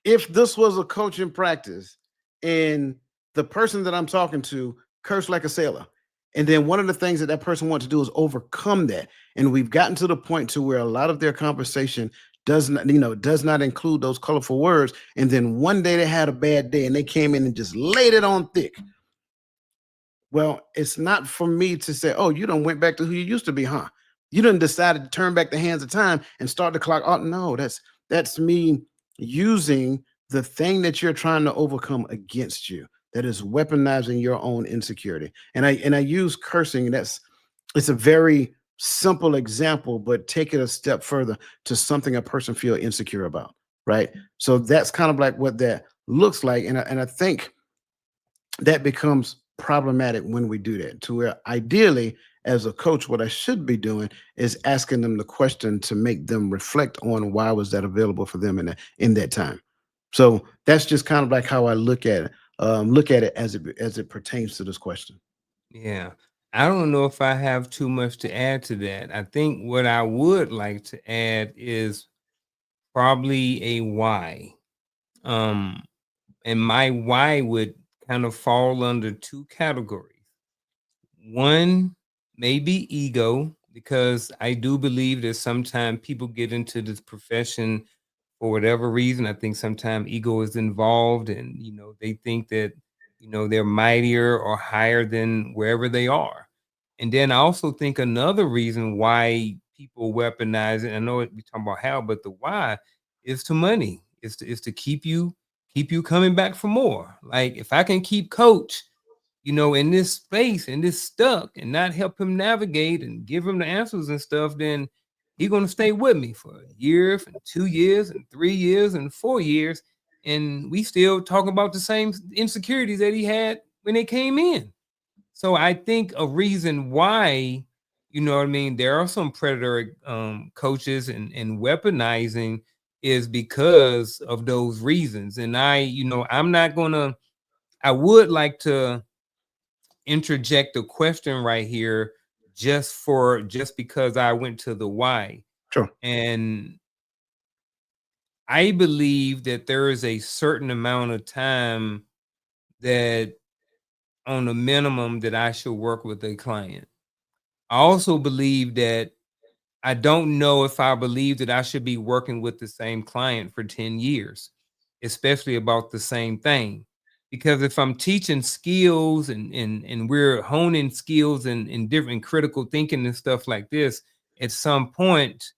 if this was a coaching practice and the person that I'm talking to cursed like a sailor, and then one of the things that that person wants to do is overcome that, and we've gotten to the point to where a lot of their conversation does not include those colorful words, and then one day they had a bad day and they came in and just laid it on thick. Well, it's not for me to say, "Oh, you don't went back to who you used to be, huh? You done decided to turn back the hands of time and start the clock." Oh, no, that's me using the thing that you're trying to overcome against you. That is weaponizing your own insecurity. And I use cursing. It's a very simple example, but take it a step further to something a person feel insecure about, right? So that's kind of like what that looks like, and I think that becomes problematic when we do that to where ideally as a coach what I should be doing is asking them the question to make them reflect on why was that available for them in that time. So that's just kind of like how I look at it as it pertains to this question. Yeah. I don't know if I have too much to add to that. I think what I would like to add is probably a why. Um, and my why would kind of fall under two categories. One, maybe ego, because I do believe that sometimes people get into this profession for whatever reason. I think sometimes ego is involved, and they think that they're mightier or higher than wherever they are. And then I also think another reason why people weaponize it. I know we talk about how, but the why is to money. Is to keep you coming back for more. Like if I can keep coach in this space and this stuck and not help him navigate and give him the answers and stuff, then he's gonna stay with me for a year, and 2 years, and 3 years, and 4 years, and we still talk about the same insecurities that he had when they came in. So I think a reason why, what I mean, there are some predatory coaches and weaponizing is because of those reasons. And I'm not gonna. I would like to interject a question right here just because I went to the why. Sure. And I believe that there is a certain amount of time that on a minimum that I should work with a client. I also believe that I don't know if I believe that I should be working with the same client for 10 years, especially about the same thing. Because if I'm teaching skills and we're honing skills and different critical thinking and stuff like this, at some point,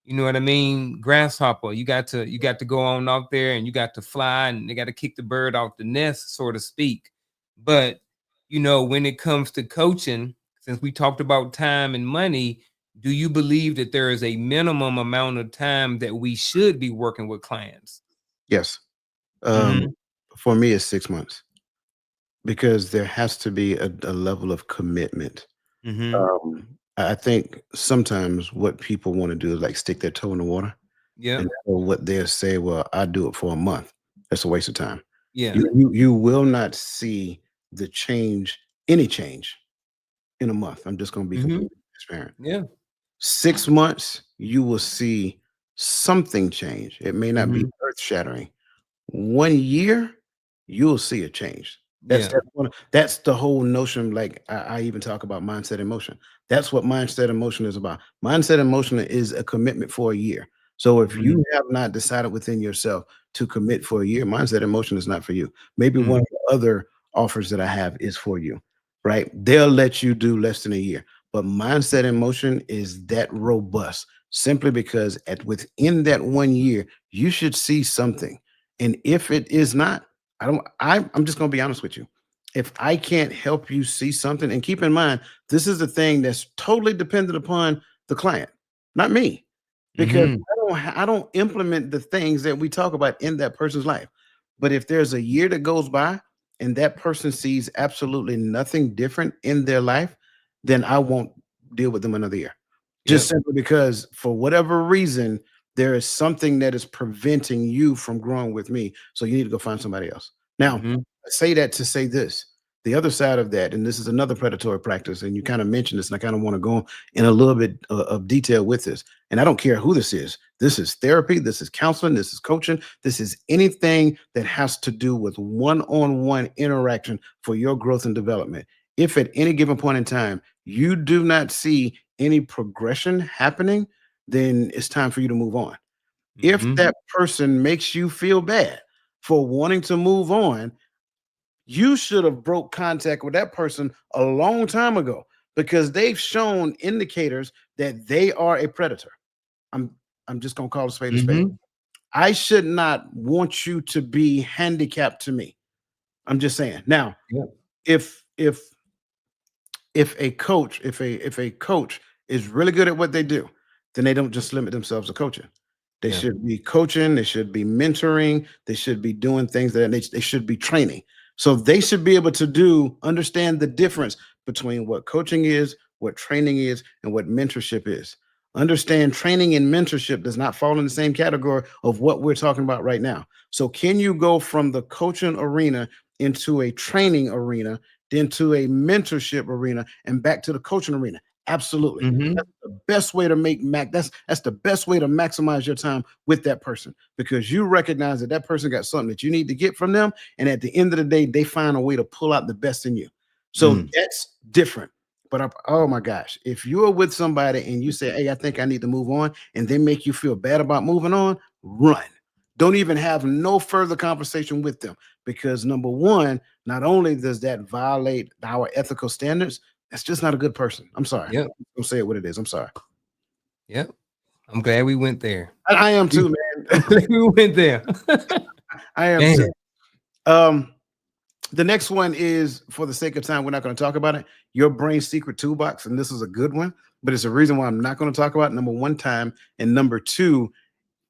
you know what I mean? Grasshopper, you got to go on out there and you got to fly and they got to kick the bird off the nest, so to speak. But when it comes to coaching, since we talked about time and money, do you believe that there is a minimum amount of time that we should be working with clients? Yes. Um, Mhm. for me, it's 6 months because there has to be a level of commitment. Mhm. I think sometimes what people want to do is like stick their toe in the water, and Yep. so what they'll say, "Well, I do it for a month." That's a waste of time. Yeah. You will not see the change, any change, in a month. I'm just going to be Mhm. completely transparent. Yeah. 6 months, you will see something change. It may not be Mhm. earth shattering. 1 year, you'll see a change. That's Yeah. that's the whole notion. Like I even talk about mindset and motion. That's what mindset and motion is about. Mindset and motion is a commitment for a year. So if Mhm. you have not decided within yourself to commit for a year, mindset and motion is not for you. Maybe one Mhm. of the other offers that I have is for you, right? They'll let you do less than a year, but mindset and motion is that robust simply because at within that 1 year, you should see something. And if it is not, I'm just gonna be honest with you. If I can't help you see something, and keep in mind, this is the thing that's totally dependent upon the client, not me. Because Mhm. I don't implement the things that we talk about in that person's life. But if there's a year that goes by and that person sees absolutely nothing different in their life, then I won't deal with them another year. Just Yep. simply because for whatever reason, there is something that is preventing you from growing with me. So you need to go find somebody else. Now, Mhm. I say that to say this. The other side of that, and this is another predatory practice, and you kind of mentioned this, and I kind of want to go in a little bit of detail with this. And I don't care who this is. This is therapy, this is counseling, this is coaching, this is anything that has to do with one on one interaction for your growth and development. If at any given point in time you do not see any progression happening, then it's time for you to move on. If Mhm. that person makes you feel bad for wanting to move on, you should have broke contact with that person a long time ago because they've shown indicators that they are a predator. I'm I'm just gonna call a spade a spade. Mhm. I should not want you to be handicapped to me. I'm just saying. Now, Yep. if if a coach is really good at what they do, then they don't just limit themselves to coaching. They Yeah. should be coaching, they should be mentoring, they should be doing things that they should be training. So they should be able to understand the difference between what coaching is, what training is, and what mentorship is. Understand training and mentorship does not fall in the same category of what we're talking about right now. So can you go from the coaching arena into a training arena then to a mentorship arena, and back to the coaching arena. Absolutely. That's Mhm. the best way to make that's the best way to maximize your time with that person, because you recognize that that person got something that you need to get from them, and at the end of the day they find a way to pull out the best in you. So Mm. that's different. But oh my gosh, if you're with somebody and you say, "Hey, I think I need to move on," and they make you feel bad about moving on, run. Don't even have no further conversation with them, because number one, not only does that violate our ethical standards, that's just not a good person. I'm sorry. Yep. Don't say it what it is. I'm sorry. Yep. I'm glad we went there. I am We too, I'm man. glad we went there. I am too. Man. Um, the next one is, for the sake of time, we're not going to talk about it. Your brain secret toolbox, and this is a good one, but it's a reason why I'm not going to talk about it. Number one, time, and number two,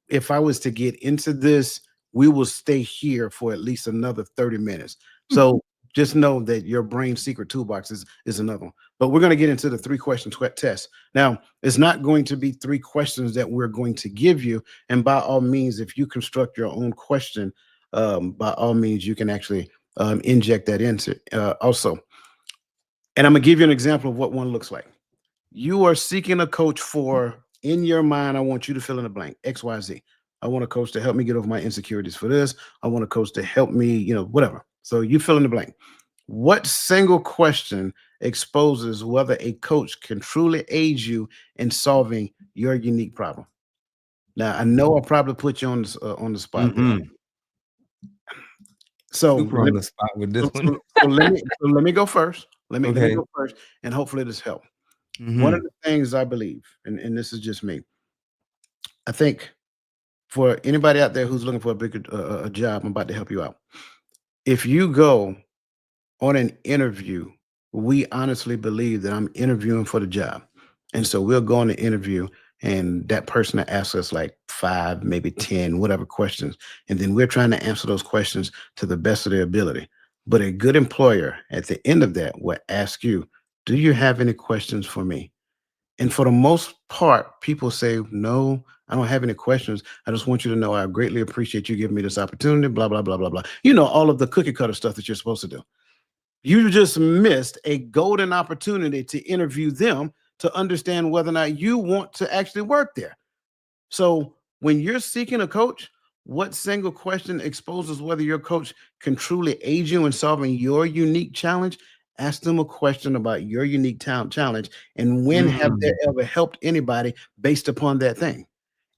if I was to get into this, we will stay here for at least another 30 minutes. So just know that your brain secret toolbox is another one. But we're going to get into the three question test. Now, it's not going to be three questions that we're going to give you. And by all means, if you construct your own question, by all means, you can actually inject that into also. And I'm going to give you an example of what one looks like. You are seeking a coach for, in your mind, I want you to fill in the blank, XYZ. I want a coach to help me get over my insecurities for this. I want a coach to help me, whatever. So you fill in the blank. What single question exposes whether a coach can truly aid you in solving your unique problem? Now, I know I probably put you on the spot there. Mhm. So Super on the spot with this so, one. let me go first. Let me Okay. go first, and hopefully this helps. One of Mhm. the things I believe, and this is just me, I think for anybody out there who's looking for a bigger a job, I'm about to help you out. If you go on an interview, we honestly believe that I'm interviewing for the job. And so we'll go on the interview, and that person will ask us like five, maybe 10, whatever questions. And then we're trying to answer those questions to the best of their ability. But a good employer at the end of that will ask you, "Do you have any questions for me?" And for the most part, people say, "No, I don't have any questions. I just want you to know I greatly appreciate you giving me this opportunity, blah, blah, blah, blah, blah." All of the cookie cutter stuff that you're supposed to do. You just missed a golden opportunity to interview them to understand whether or not you want to actually work there. So when you're seeking a coach, what single question exposes whether your coach can truly aid you in solving your unique challenge? Ask them a question about your unique challenge, and when have they Mm. ever helped anybody based upon that thing?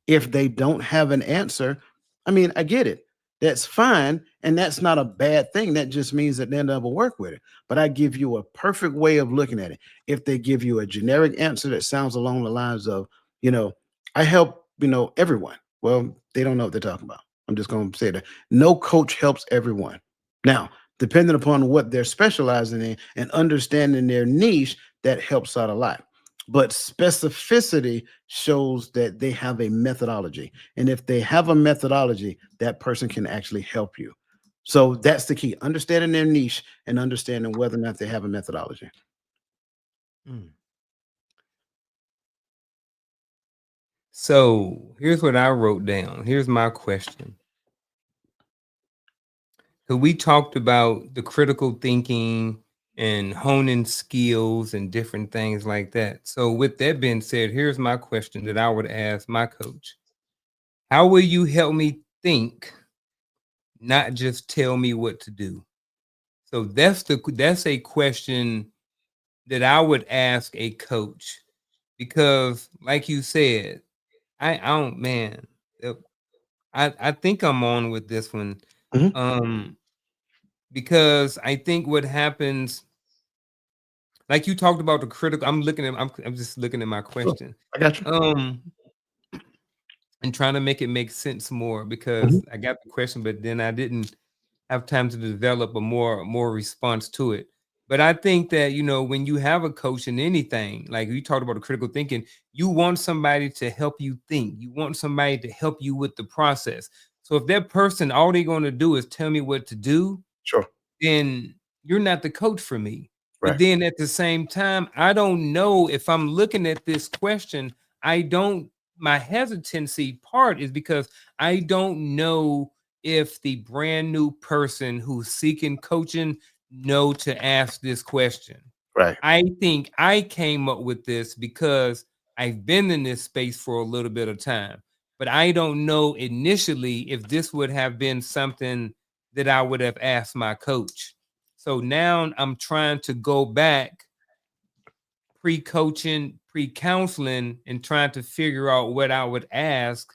If they don't have an answer, I mean, I get it. That's fine. And that's not a bad thing. That just means that they'll never work with it. But I give you a perfect way of looking at it. If they give you a generic answer that sounds along the lines of, you know, I help, everyone. Well, they don't know what they're talking about. I'm just going to say that. No coach helps everyone. Now, depending upon what they're specializing in and understanding their niche, that helps out a lot. But specificity shows that they have a methodology. And if they have a methodology, that person can actually help you. So that's the key, understanding their niche and understanding whether or not they have a methodology. Mm. So, here's what I wrote down. Here's my question. So we talked about the critical thinking and honing skills and different things like that. So with that being said, here's my question that I would ask my coach. How will you help me think, not just tell me what to do? So that's a question that I would ask a coach because like you said, I don't man, uh, I think I'm on with this one. Mhm. Um because I think what happens, like you talked about the critical, I'm just looking at my Sure. question. I got you. Um and trying to make it make sense more Mhm. because I got the question, but then I didn't have time to develop a more response to it. But I think that when you have a coach in anything, like you talked about the critical thinking, you want somebody to help you think. You want somebody to help you with the process. So if that person all they're going to do is tell me what to do, Sure. then you're not the coach for me. But Right. then at the same time, I don't know if I'm looking at this question, I don't my hesitancy part is because I don't know if the brand new person who's seeking coaching know to ask this question. Right. I think I came up with this because I've been in this space for a little bit of time, but I don't know initially if this would have been something that I would have asked my coach. So now I'm trying to go back pre-coaching, pre-counseling, and trying to figure out what I would ask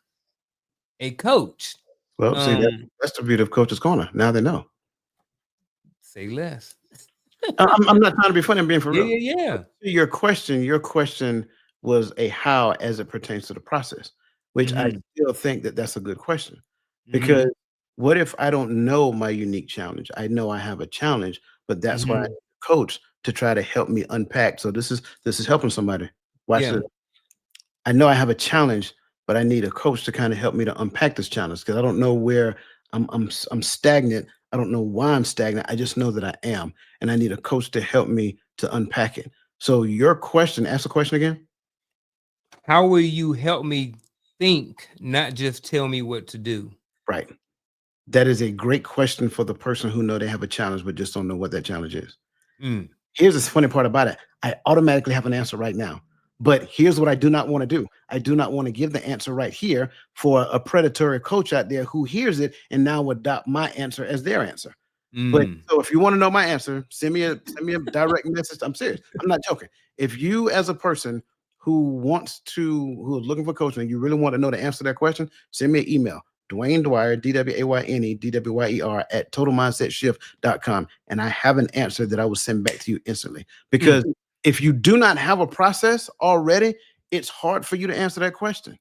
a coach. Well, see, Um, that's the beauty of Coach's Corner. Now they know. say less. I'm not trying to be funny. I'm being for Yeah, real. yeah, But yeah. to your question was a how as it pertains to the process, which I Mhm, still think that that's a good question because mhm, what if I don't know my unique challenge? I know I have a challenge, but that's why I need mhm. a coach to try to help me unpack. So this is helping somebody. Watch Yeah. this. I know I have a challenge, but I need a coach to kind of help me to unpack this challenge because I don't know where I'm stagnant. I don't know why I'm stagnant. I just know that I am, and I need a coach to help me to unpack it. So your question, ask the question again. How will you help me think, not just tell me what to do? Right. That is a great question for the person who know they have a challenge but just don't know what that challenge is. Mm, Here's the funny part about it. I automatically have an answer right now. But here's what I do not want to do. I do not want to give the answer right here for a predatory coach out there who hears it and now adopt my answer as their answer. But mm, so if you want to know my answer, send me a direct message. I'm serious. I'm not joking. If you as a person who is looking for coaching and you really want to know the answer to that question, send me an email. Dwayne Dwyer, Dwayne, Dwyer at totalmindsetshift.com. And I have an answer that I will send back to you instantly. mm. Because if you do not have a process already, it's hard for you to answer that question.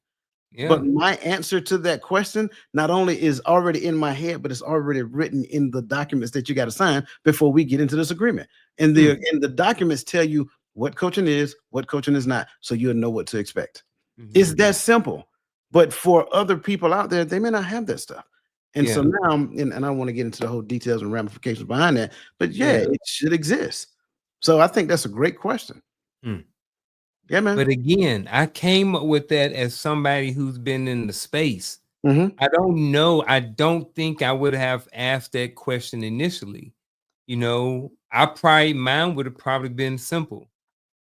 But Yeah. my answer to that question not only is already in my head, but it's already written in the documents that you got to sign before we get into this agreement. Mm, And the documents tell you what coaching is, what coaching is not, so you'll know what to expect. It's mhm. that simple. But for other people out there, they may not have that stuff. And so Yeah, now, and I want to get into the whole details and ramifications behind that. But yeah, yeah. it should exist. So I think that's a great question. Mm. Yeah, man. But again, I came up with that as somebody who's been in the space. Hmm. I don't know. I don't think I would have asked that question initially. I probably mine would have probably been simple.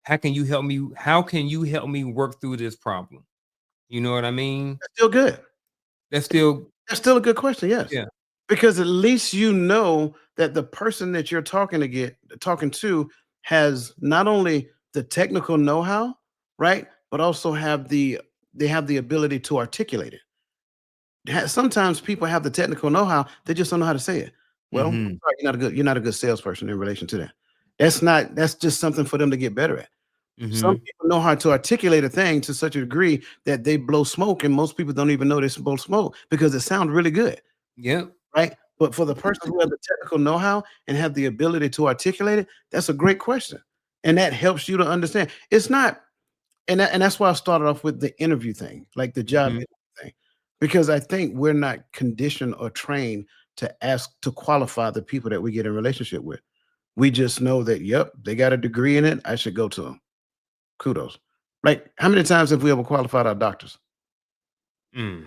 How can you help me? How can you help me work through this problem? You know what I mean? That's still good. That's still That's still a good question. Yes. yeah. Because at least you know that the person that you're talking to has not only the technical know-how, right? But also they have the ability to articulate it. Sometimes people have the technical know-how, they just don't know how to say it. Well, I'm Mhm. sorry, you're not a good salesperson in relation to that. That's just something for them to get better at. Some Mhm. people know how to articulate a thing to such a degree that they blow smoke, and most people don't even know they blow smoke because it sounds really good. Yep. Right? But for the person who has the technical know-how and have the ability to articulate it, that's a great question. And that helps you to understand. It's not, and that's why I started off with the interview thing, like the job Mhm. interview thing, because I think we're not conditioned or trained to ask to qualify the people that we get in relationship with. We just know that, yep, they got a degree in it. I should go to them. Kudos. Like, how many times have we ever qualified our doctors? Mm.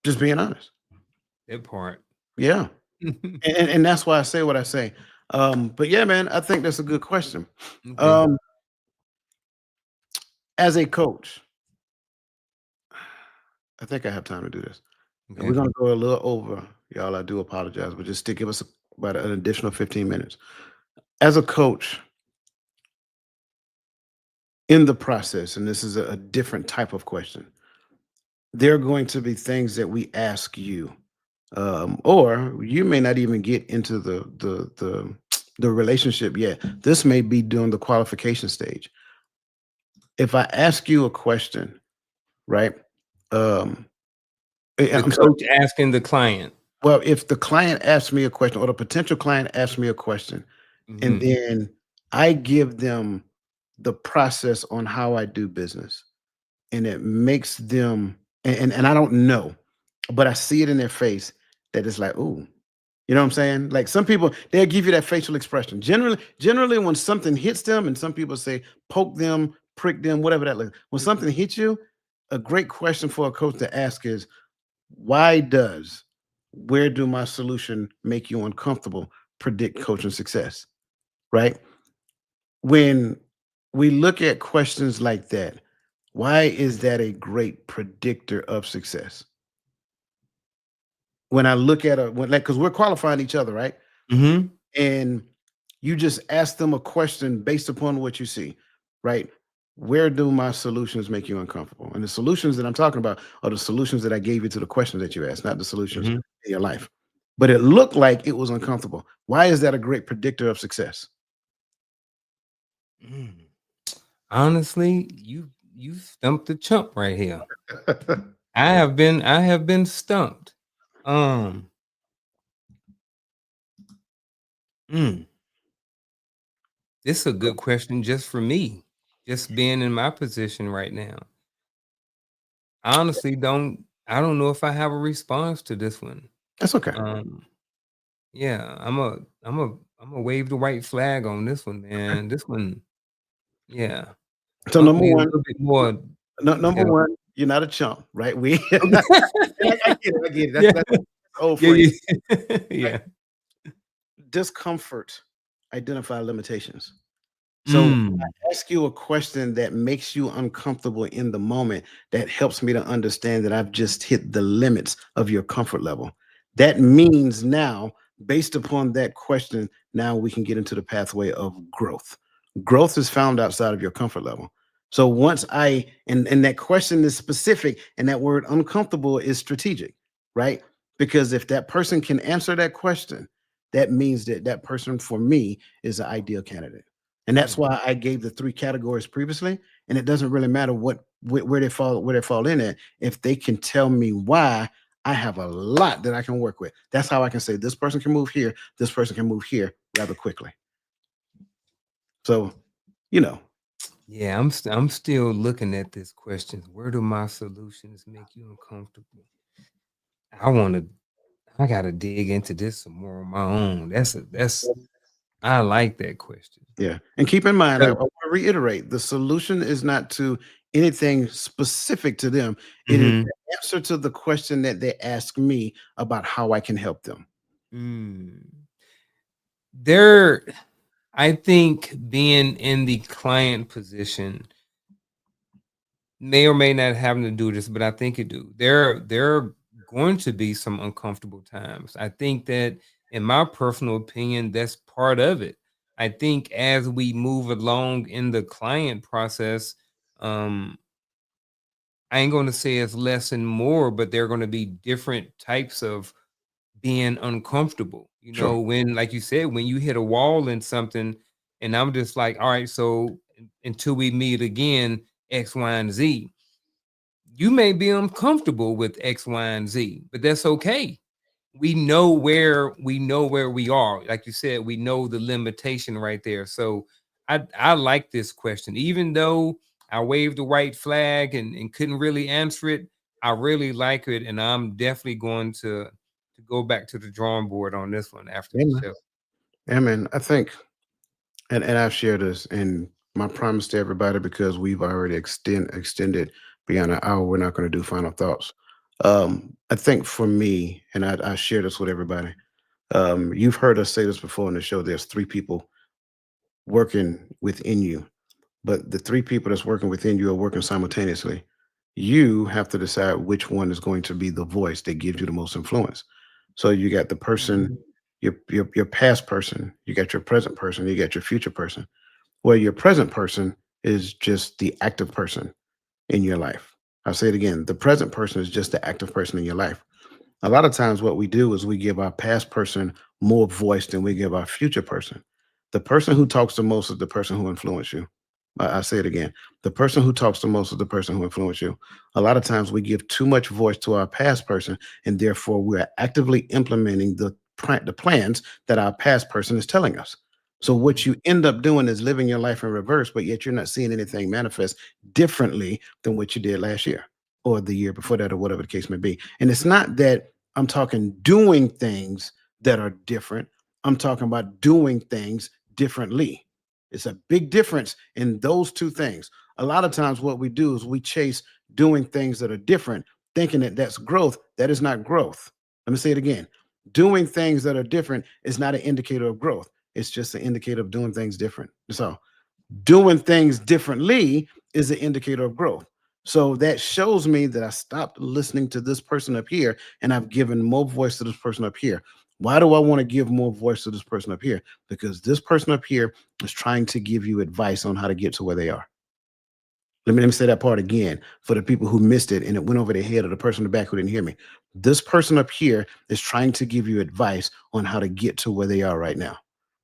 Just being honest. That part. Yeah. And that's why I say what I say. But yeah, man, I think that's a good question. Okay. Um, as a coach, I think I have time to do this. And we're Okay. gonna go a little over, y'all. I do apologize, but just to give us about an additional 15 minutes. As a coach, in the process, and this is a different type of question, there are going to be things that we ask you, or you may not even get into the relationship yet. This may be during the qualification stage. If I ask you a question, right? Um, The I'm sorry. coach asking the client. Well, if the client asks me a question or the potential client asks me a question, and Mhm. then I give them the process on how I do business, and it makes them, and I don't know, but I see it in their face that it's like, ooh, you know what I'm saying? Like some people, they'll give you that facial expression. Generally, when something hits them, and some people say poke them, prick them, whatever that looks. When something hits you, a great question for a coach to ask is, why does where do my solution make you uncomfortable predict coaching success, right? When we look at questions like that, why is that a great predictor of success? When I look at because we're qualifying each other, right? Mhm. And you just ask them a question based upon what you see, right? Where do my solutions make you uncomfortable? And the solutions that I'm talking about are the solutions that I gave you to the questions that you asked, not the solutions Mhm. in your life. But it looked like it was uncomfortable. Why is that a great predictor of success? Mm. Honestly, you stumped the chump right here. I have been stumped. Um, mm, this is a good question just for me, just being in my position right now. Honestly, I don't know if I have a response to this one. That's okay. Um, yeah, I'm a wave the white flag on this one, man. This one, yeah, So stumped number me a one, little bit more number detail. one, you're not a chump, right? We, and I get it. I get it. That's Yeah, that's an old yeah, phrase. yeah, Right? yeah. Discomfort, identify limitations. So Mm, I ask you a question that makes you uncomfortable in the moment that helps me to understand that I've just hit the limits of your comfort level. That means now, based upon that question, now we can get into the pathway of growth. Growth is found outside of your comfort level. So once and that question is specific and that word uncomfortable is strategic, right? Because if that person can answer that question, that means that that person for me is an ideal candidate. And that's mm. why I gave the 3 categories previously, and it doesn't really matter where they fall in at. If they can tell me why, I have a lot that I can work with. That's how I can say this person can move here, this person can move here rather quickly. So, you know, Yeah, I'm still looking at this question. Where do my solutions make you uncomfortable? I wanna I gotta dig into this some more on my own. That's I like that question. yeah. And keep in mind, I 'Cause want to reiterate the solution is not to anything specific to them. It is mhm. the answer to the question that they ask me about how I can help them. Mm. There I think being in the client position may or may not having to do this, but I think it do. There are going to be some uncomfortable times. I think that, in my personal opinion, that's part of it. I think as we move along in the client process, um, I ain't going to say it's less and more, but there are going to be different types of being uncomfortable. Sure. When, like you said, when you hit a wall in something, and I'm just like, all right, so until we meet again, X, Y, and Z, you may be uncomfortable with X, Y, and Z, but that's okay. We know where we are. Like you said, we know the limitation right there. So I like this question. Even though I waved the white flag and couldn't really answer it, I really like it. And I'm definitely going to go back to the drawing board on this one after the Yeah, man. show. Yeah, man. I think and I've shared this and my promise to everybody because we've already extended beyond an hour. We're not going to do final thoughts. I think for me, and I share this with everybody. You've heard us say this before in the show. There's 3 people working within you, but the 3 people that's working within you are working simultaneously. You have to decide which one is going to be the voice that gives you the most influence. So you got the person, Mhm. your past person, you got your present person, you got your future person. Well, your present person is just the active person in your life. I'll say it again. The present person is just the active person in your life. A lot of times, what we do is we give our past person more voice than we give our future person. The person who talks the most is the person who influenced you. I say it again. The person who talks the most is the person who influenced you. A lot of times, we give too much voice to our past person, and therefore, we are actively implementing the plans that our past person is telling us. So, what you end up doing is living your life in reverse, but yet you're not seeing anything manifest differently than what you did last year or the year before that, or whatever the case may be. And it's not that I'm talking doing things that are different. I'm talking about doing things differently. It's a big difference in those 2 things. A lot of times, what we do is we chase doing things that are different, thinking that that's growth. That is not growth. Let me say it again. Doing things that are different is not an indicator of growth. It's just an indicator of doing things different. So doing things differently is an indicator of growth. So that shows me that I stopped listening to this person up here and I've given more voice to this person up here. Why do I want to give more voice to this person up here? Because this person up here is trying to give you advice on how to get to where they are. Let me say that part again for the people who missed it and it went over their head, or the person in the back who didn't hear me. This person up here is trying to give you advice on how to get to where they are right now.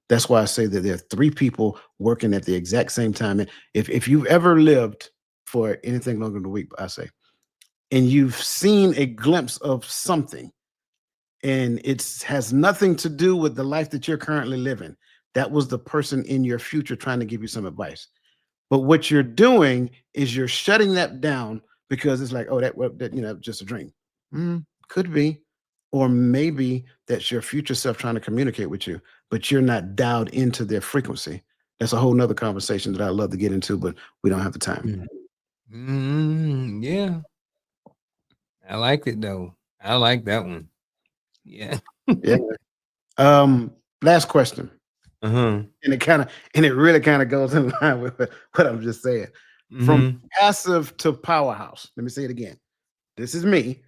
That's why I say that there are three people working at the exact same time. And if you've ever lived for anything longer than a week, I say, and you've seen a glimpse of something, and it has nothing to do with the life that you're currently living, that was the person in your future trying to give you some advice. But what you're doing is you're shutting that down because it's like, oh, that just a dream. Could be, or maybe that's your future self trying to communicate with you, but you're not dialed into their frequency. That's a whole nother conversation that I love to get into, but we don't have the time. Mm. Yeah, I like it though. I like that one. Yeah. Yeah. Um, Last question, Uh-huh. and it really kind of goes in line with what I'm just saying. From Mhm. passive to powerhouse. Let me say it again. This is me.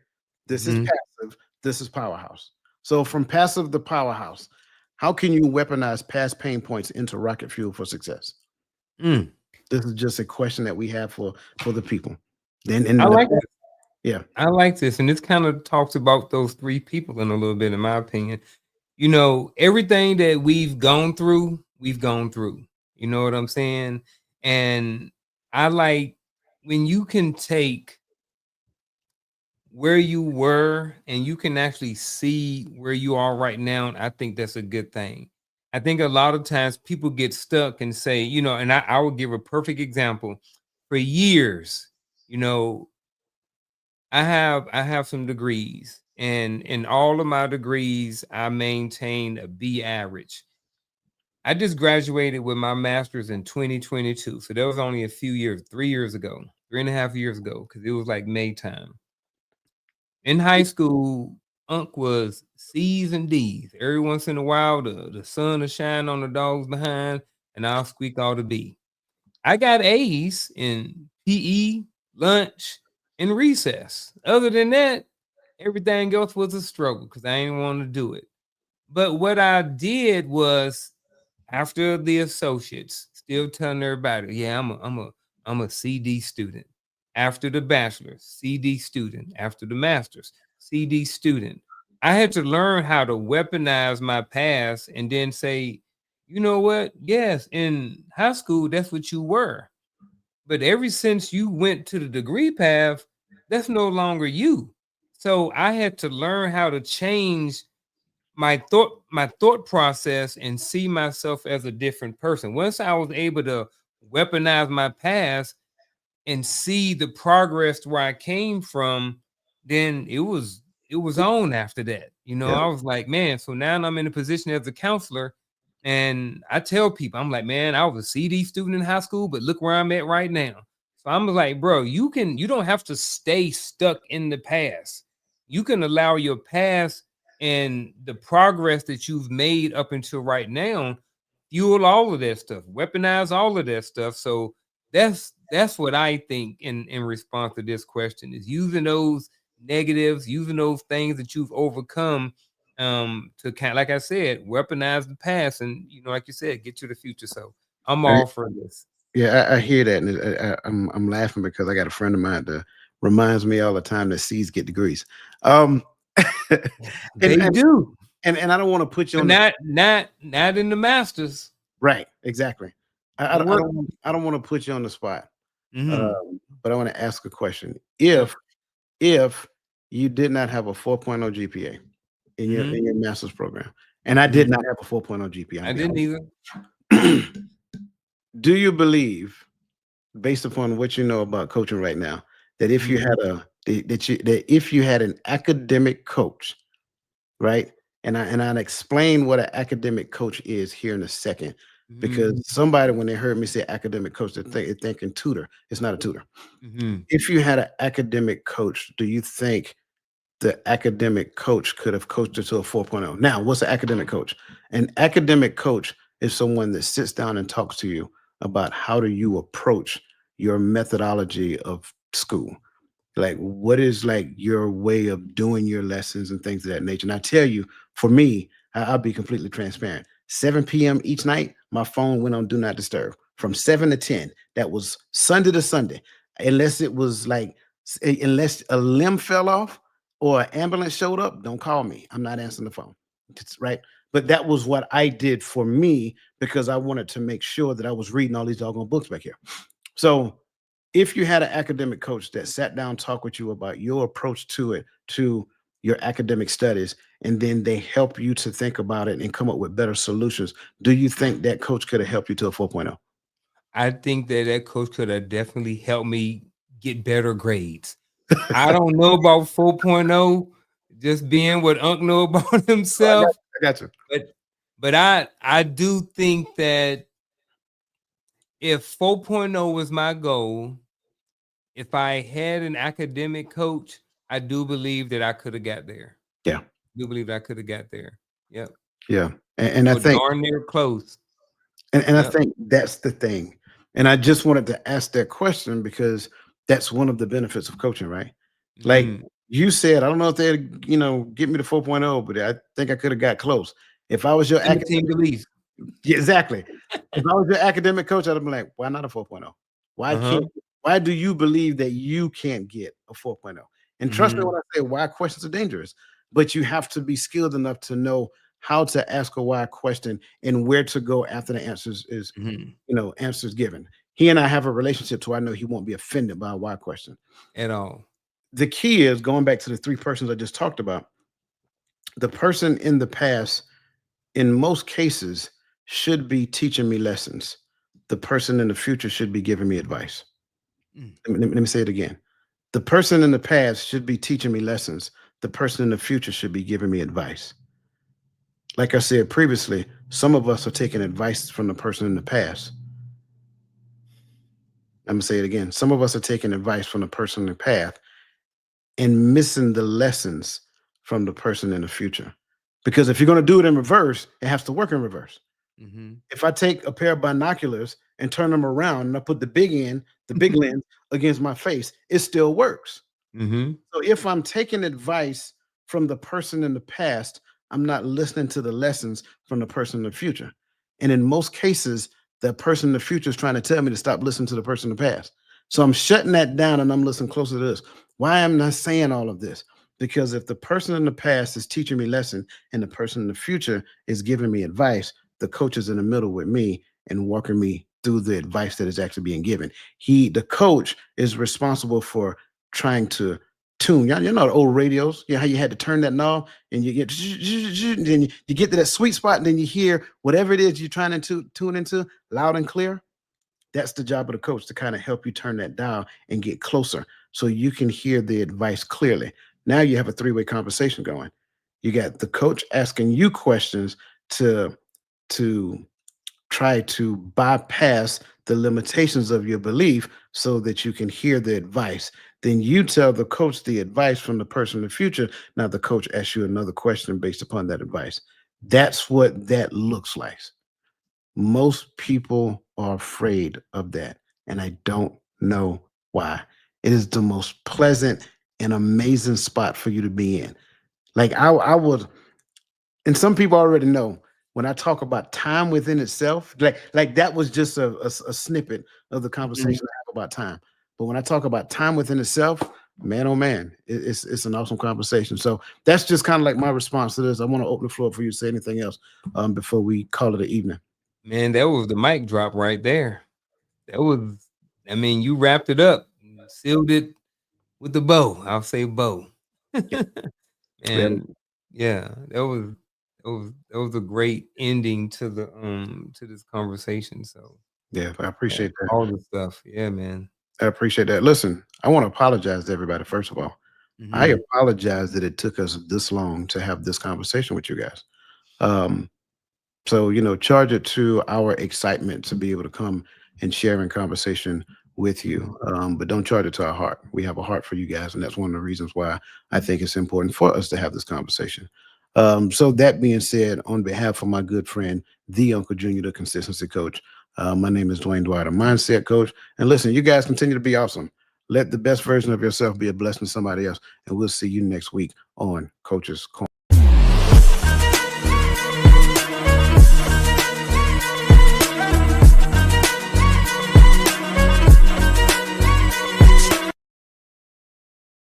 This is Mhm. passive. This is powerhouse. So from passive to powerhouse, how can you weaponize past pain points into rocket fuel for success? Mm. This is just a question that we have for the people. Then and I the like this. yeah, I like this, and this kind of talks about those 3 people in a little bit, in my opinion. Everything that we've gone through. You know what I'm saying? And I like when you can take where you were and you can actually see where you are right now. I think that's a good thing. I think a lot of times people get stuck and say, and I will give a perfect example. For years, you know, I have some degrees, and in all of my degrees, I maintained a B average. I just graduated with my master's in 2022. So that was only a few years, 3 years ago, 3.5 years ago, because it was like May time. In high school, Unc was C's and D's. Every once in a while, the sun will shine on the dogs behind, and I'll squeak all the B. I got A's in PE, lunch, and recess. Other than that, everything else was a struggle because I didn't want to do it. But what I did was, after the associates, still telling everybody, yeah, I'm a CD student. After the bachelor's, CD student. After the master's, CD student. I had to learn how to weaponize my past and then say, you know what? Yes, in high school, that's what you were. But ever since you went to the degree path, that's no longer you. So I had to learn how to change my thought process and see myself as a different person. Once I was able to weaponize my past and see the progress where I came from, then it was on after that. yeah. I was like, man, so now I'm in a position as a counselor. And I tell people, I'm like, man, I was a CD student in high school, but look where I'm at right now. So I'm like, bro, you don't have to stay stuck in the past. You can allow your past and the progress that you've made up until right now fuel all of that stuff, weaponize all of that stuff. So that's what I think in response to this question is using those negatives, using those things that you've overcome to kind, like I said, weaponize the past and like you said, get to the future. So I'm I, all for this. yeah, I hear that, and I'm laughing because I got a friend of mine that reminds me all the time that C's get degrees. Um, and, They and do, and I don't want to put you but on the not in the masters. right, exactly. I, Don't I, I work. don't want to put you on the spot, Hmm. but I want to ask a question. Sure. If you did not have a 4.0 GPA in your Hmm. master's program, and I did Hmm. not have a 4.0 GPA, I'm I gonna be didn't either. honest. Do you believe, based upon what you know about coaching right now, that if you Hmm. had that if you had an academic coach, right? And I'll explain what an academic coach is here in a second, Hmm. because somebody when they heard me say academic coach, they're thinking tutor. It's not a tutor. Hmm. If you had an academic coach, do you think the academic coach could have coached her to a 4.0. Now, what's an academic coach? An academic coach is someone that sits down and talks to you about how do you approach your methodology of school. Like, what is like your way of doing your lessons and things of that nature? And I tell you, for me, I'll be completely transparent. 7 p.m. each night, my phone went on do not disturb from 7 to 10. That was Sunday to Sunday. Unless it was like, unless a limb fell off or an ambulance showed up, don't call me. I'm not answering the phone. Right. But that was what I did for me because I wanted to make sure that I was reading all these doggone books back here. So if you had an academic coach that sat down, talk with you about your approach to it, to your academic studies, and then they help you to think about it and come up with better solutions, do you think that coach could have helped you to a 4.0? I think that that coach could have definitely helped me get better grades. I don't know about 4.0, just being what Unc know about Oh, I got himself, you. I got you. but I do think that if 4.0 was my goal, if I had an academic coach, I do believe that I could have got there. Yeah. Do believe I could have got there. Yep. Yeah. And I Or think darn near close. and I Yep. think that's the thing. And I just wanted to ask that question because that's one of the benefits of coaching, right? Like Mhm. you said, I don't know if they'd, get me to 4.0, but I think I could have got close. If I was your Limiting academic, beliefs. yeah, exactly. If I was your academic coach, I'd have been like, why not a 4.0? Why Uh-huh. can't why do you believe that you can't get a 4.0? And trust me Mhm. when I say why questions are dangerous, but you have to be skilled enough to know how to ask a why question and where to go after the answers is, Mhm. answers given. He and I have a relationship so I know he won't be offended by a why question. At all. The key is going back to the three persons I just talked about. The person in the past in most cases should be teaching me lessons. The person in the future should be giving me advice. Mm. Let me say it again. The person in the past should be teaching me lessons. The person in the future should be giving me advice. Like I said previously, some of us are taking advice from the person in the past. I'm going to say it again. Some of us are taking advice from the person in the past and missing the lessons from the person in the future. Because if you're going to do it in reverse, it has to work in reverse. Mhm. If I take a pair of binoculars and turn them around and I put the big lens against my face, it still works. Mhm. So if I'm taking advice from the person in the past, I'm not listening to the lessons from the person in the future. And in most cases, the person in the future is trying to tell me to stop listening to the person in the past. So I'm shutting that down and I'm listening closer to this. Why am I saying all of this? Because if the person in the past is teaching me lesson and the person in the future is giving me advice, the coach is in the middle with me and walking me through the advice that is actually being given. The coach is responsible for trying to tune. Y'all, you know the old radios. Yeah, how you had to turn that knob and you get and then you get to that sweet spot, and then you hear whatever it is you're trying to tune into loud and clear. That's the job of the coach to kind of help you turn that dial and get closer so you can hear the advice clearly. Now you have a three-way conversation going. You got the coach asking you questions to to try to bypass the limitations of your belief so that you can hear the advice. Then you tell the coach the advice from the person in the future. Now the coach asks you another question based upon that advice. That's what that looks like. Most people are afraid of that, and I don't know why. It is the most pleasant and amazing spot for you to be in. Like I would and some people already know when I talk about time within itself, like that was just a snippet of the Mhm. conversation I have about time. But when I talk about time within itself, man, oh man, it's an awesome conversation. So that's just kind of like my response to this. I want to open the floor for you to say anything else before we call it an evening. Man, that was the mic drop right there. That was I mean, you wrapped it up, you sealed it with the bow. I'll say bow. Yeah, really, And yeah, that was a great ending to this conversation. So yeah, I yeah, appreciate that. all the stuff. Yeah, man. I appreciate that. Listen, I want to apologize to everybody. First of all, I Mhm. apologize that it took us this long to have this conversation with you guys. Um, So, charge it to our excitement to be able to come and share in conversation with Mhm. you. But don't charge it to our heart. We have a heart for you guys, and that's one of the reasons why I think it's important for us to have this conversation. So that being said, on behalf of my good friend, the Uncle Junior, the consistency coach, my name is Dwayne Dwyer, the mindset coach. And listen, you guys continue to be awesome. Let the best version of yourself be a blessing to somebody else. And we'll see you next week on Coach's Corner.